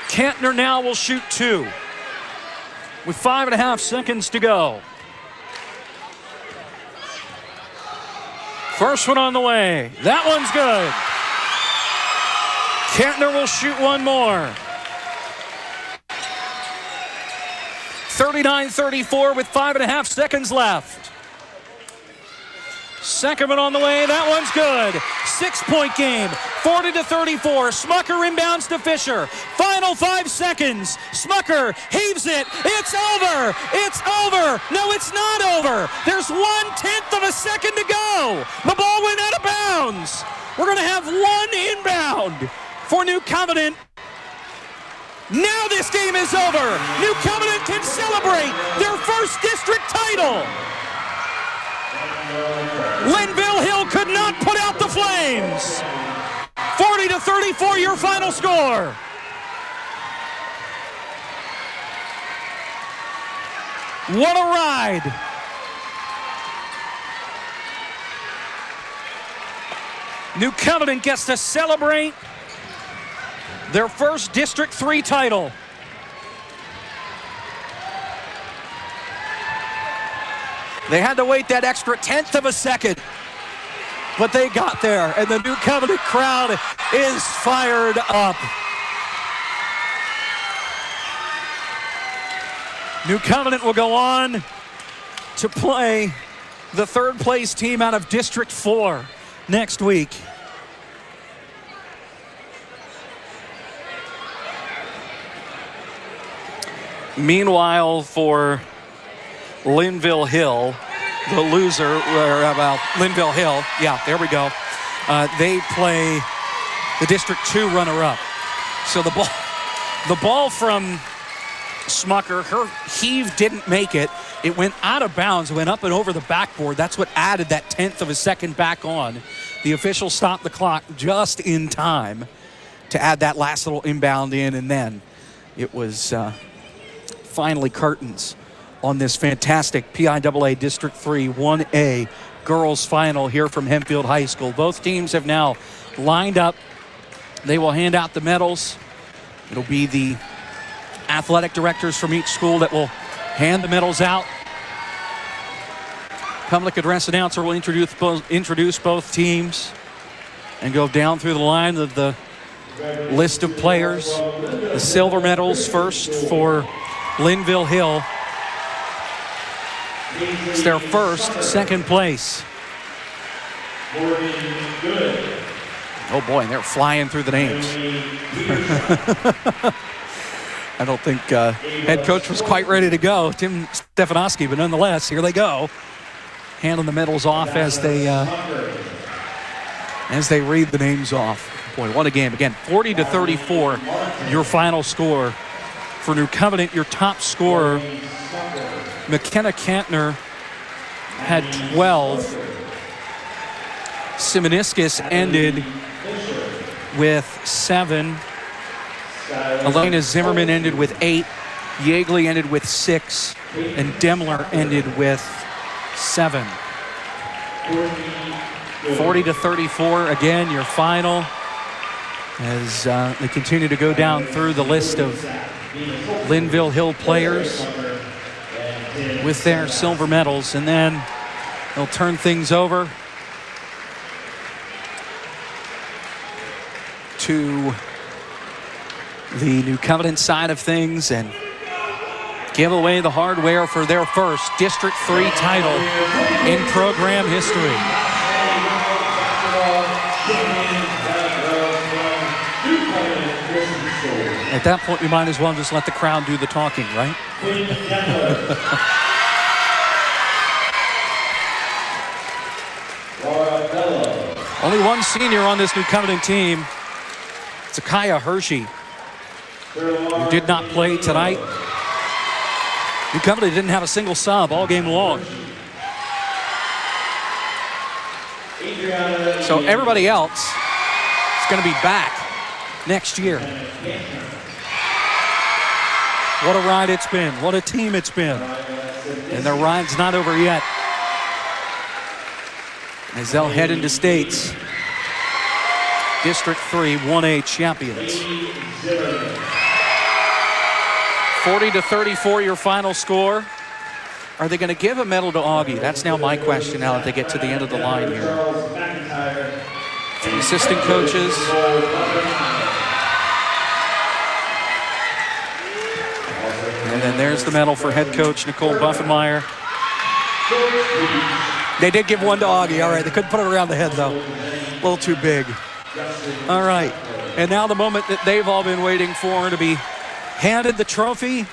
Kantner now will shoot 2 with 5.5 seconds to go. First one on the way. That one's good. Kantner will shoot one more. 39-34 with 5.5 seconds left. Second one on the way. That one's good. 6-point game. 40-34. Smucker inbounds to Fisher. Final 5 seconds. Smucker heaves it. It's over. It's over. No, it's not over. There's 1/10 of a second to go. The ball went out of bounds. We're going to have one inbound for New Covenant. Now this game is over. New Covenant can celebrate their first district title. Linville Hill could not put out the Flames. 40-34 your final score. What a ride. New Covenant gets to celebrate their first District 3 title. They had to wait that extra 1/10 of a second, but they got there, and the New Covenant crowd is fired up. New Covenant will go on to play the third place team out of District 4 next week. Meanwhile, for Linville Hill, the loser, Linville Hill, yeah, there we go. They play the District 2 runner-up. So the ball from Smucker, her heave didn't make it. It went out of bounds, went up and over the backboard. That's what added that 1/10 of a second back on. The official stopped the clock just in time to add that last little inbound in, and then it was finally curtains on this fantastic PIAA District 3 1A girls final here from Hempfield High School. Both teams have now lined up. They will hand out the medals. It'll be the athletic directors from each school that will hand the medals out. Public address announcer will introduce both teams and go down through the line of the list of players. The silver medals first for Linville Hill. It's their first, second place. Oh boy, and they're flying through the names. I don't think head coach was quite ready to go, Tim Stefanowski, but nonetheless, here they go. Handing the medals off as they read the names off. Boy, what a game. Again, 40-34, your final score. For New Covenant, your top scorer, McKenna Kantner, had 12. Simoniscus ended with 7. Elena Zimmerman ended with 8. Yeagley ended with 6. And Demler ended with 7. 40-34, again, your final, as they continue to go down through the list of Linville Hill players with their silver medals, and then they'll turn things over to the New Covenant side of things and give away the hardware for their first District 3 title in program history. At that point, we might as well just let the crowd do the talking, right? Only one senior on this New Covenant team. It's Akaya Hershey, who did not play tonight. New Covenant didn't have a single sub all game long. So everybody else is going to be back next year. What a ride it's been. What a team it's been. And their ride's not over yet, as they'll head into states. District 3 1A champions. 40-34 your final score. Are they going to give a medal to Augie? That's now my question now that they get to the end of the line here. The assistant coaches. And then there's the medal for head coach Nicole Buffenmeyer. They did give one to Augie. All right, they couldn't put it around the head, though. A little too big. All right, and now the moment that they've all been waiting for, to be handed the trophy.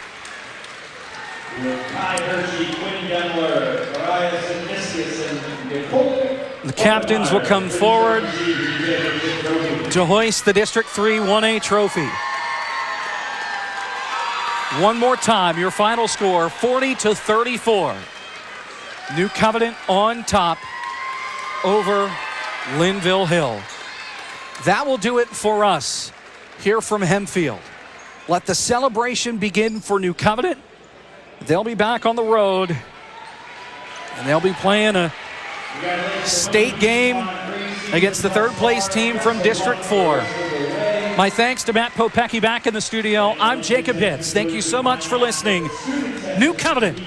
The captains will come forward to hoist the District 3 1A trophy. One more time, your final score, 40-34. New Covenant on top over Linville Hill. That will do it for us here from Hempfield. Let the celebration begin for New Covenant. They'll be back on the road, and they'll be playing a state game against the third place team from District 4. My thanks to Matt Popecki back in the studio. I'm Jacob Hitz. Thank you so much for listening. New Covenant,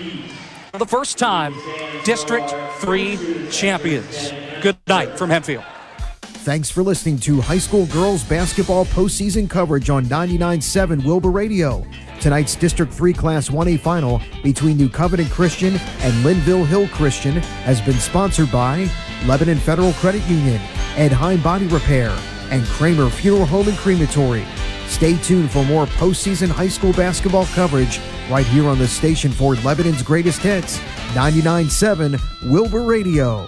for the first time, District 3 champions. Good night from Hempfield. Thanks for listening to high school girls basketball postseason coverage on 99.7 WiLBuR Radio. Tonight's District 3 Class 1A final between New Covenant Christian and Linville Hill Christian has been sponsored by Lebanon Federal Credit Union, Ed Hine Body Repair, and Kramer Funeral Home and Crematory. Stay tuned for more postseason high school basketball coverage right here on the station for Lebanon's greatest hits, 99.7 WiLBuR Radio.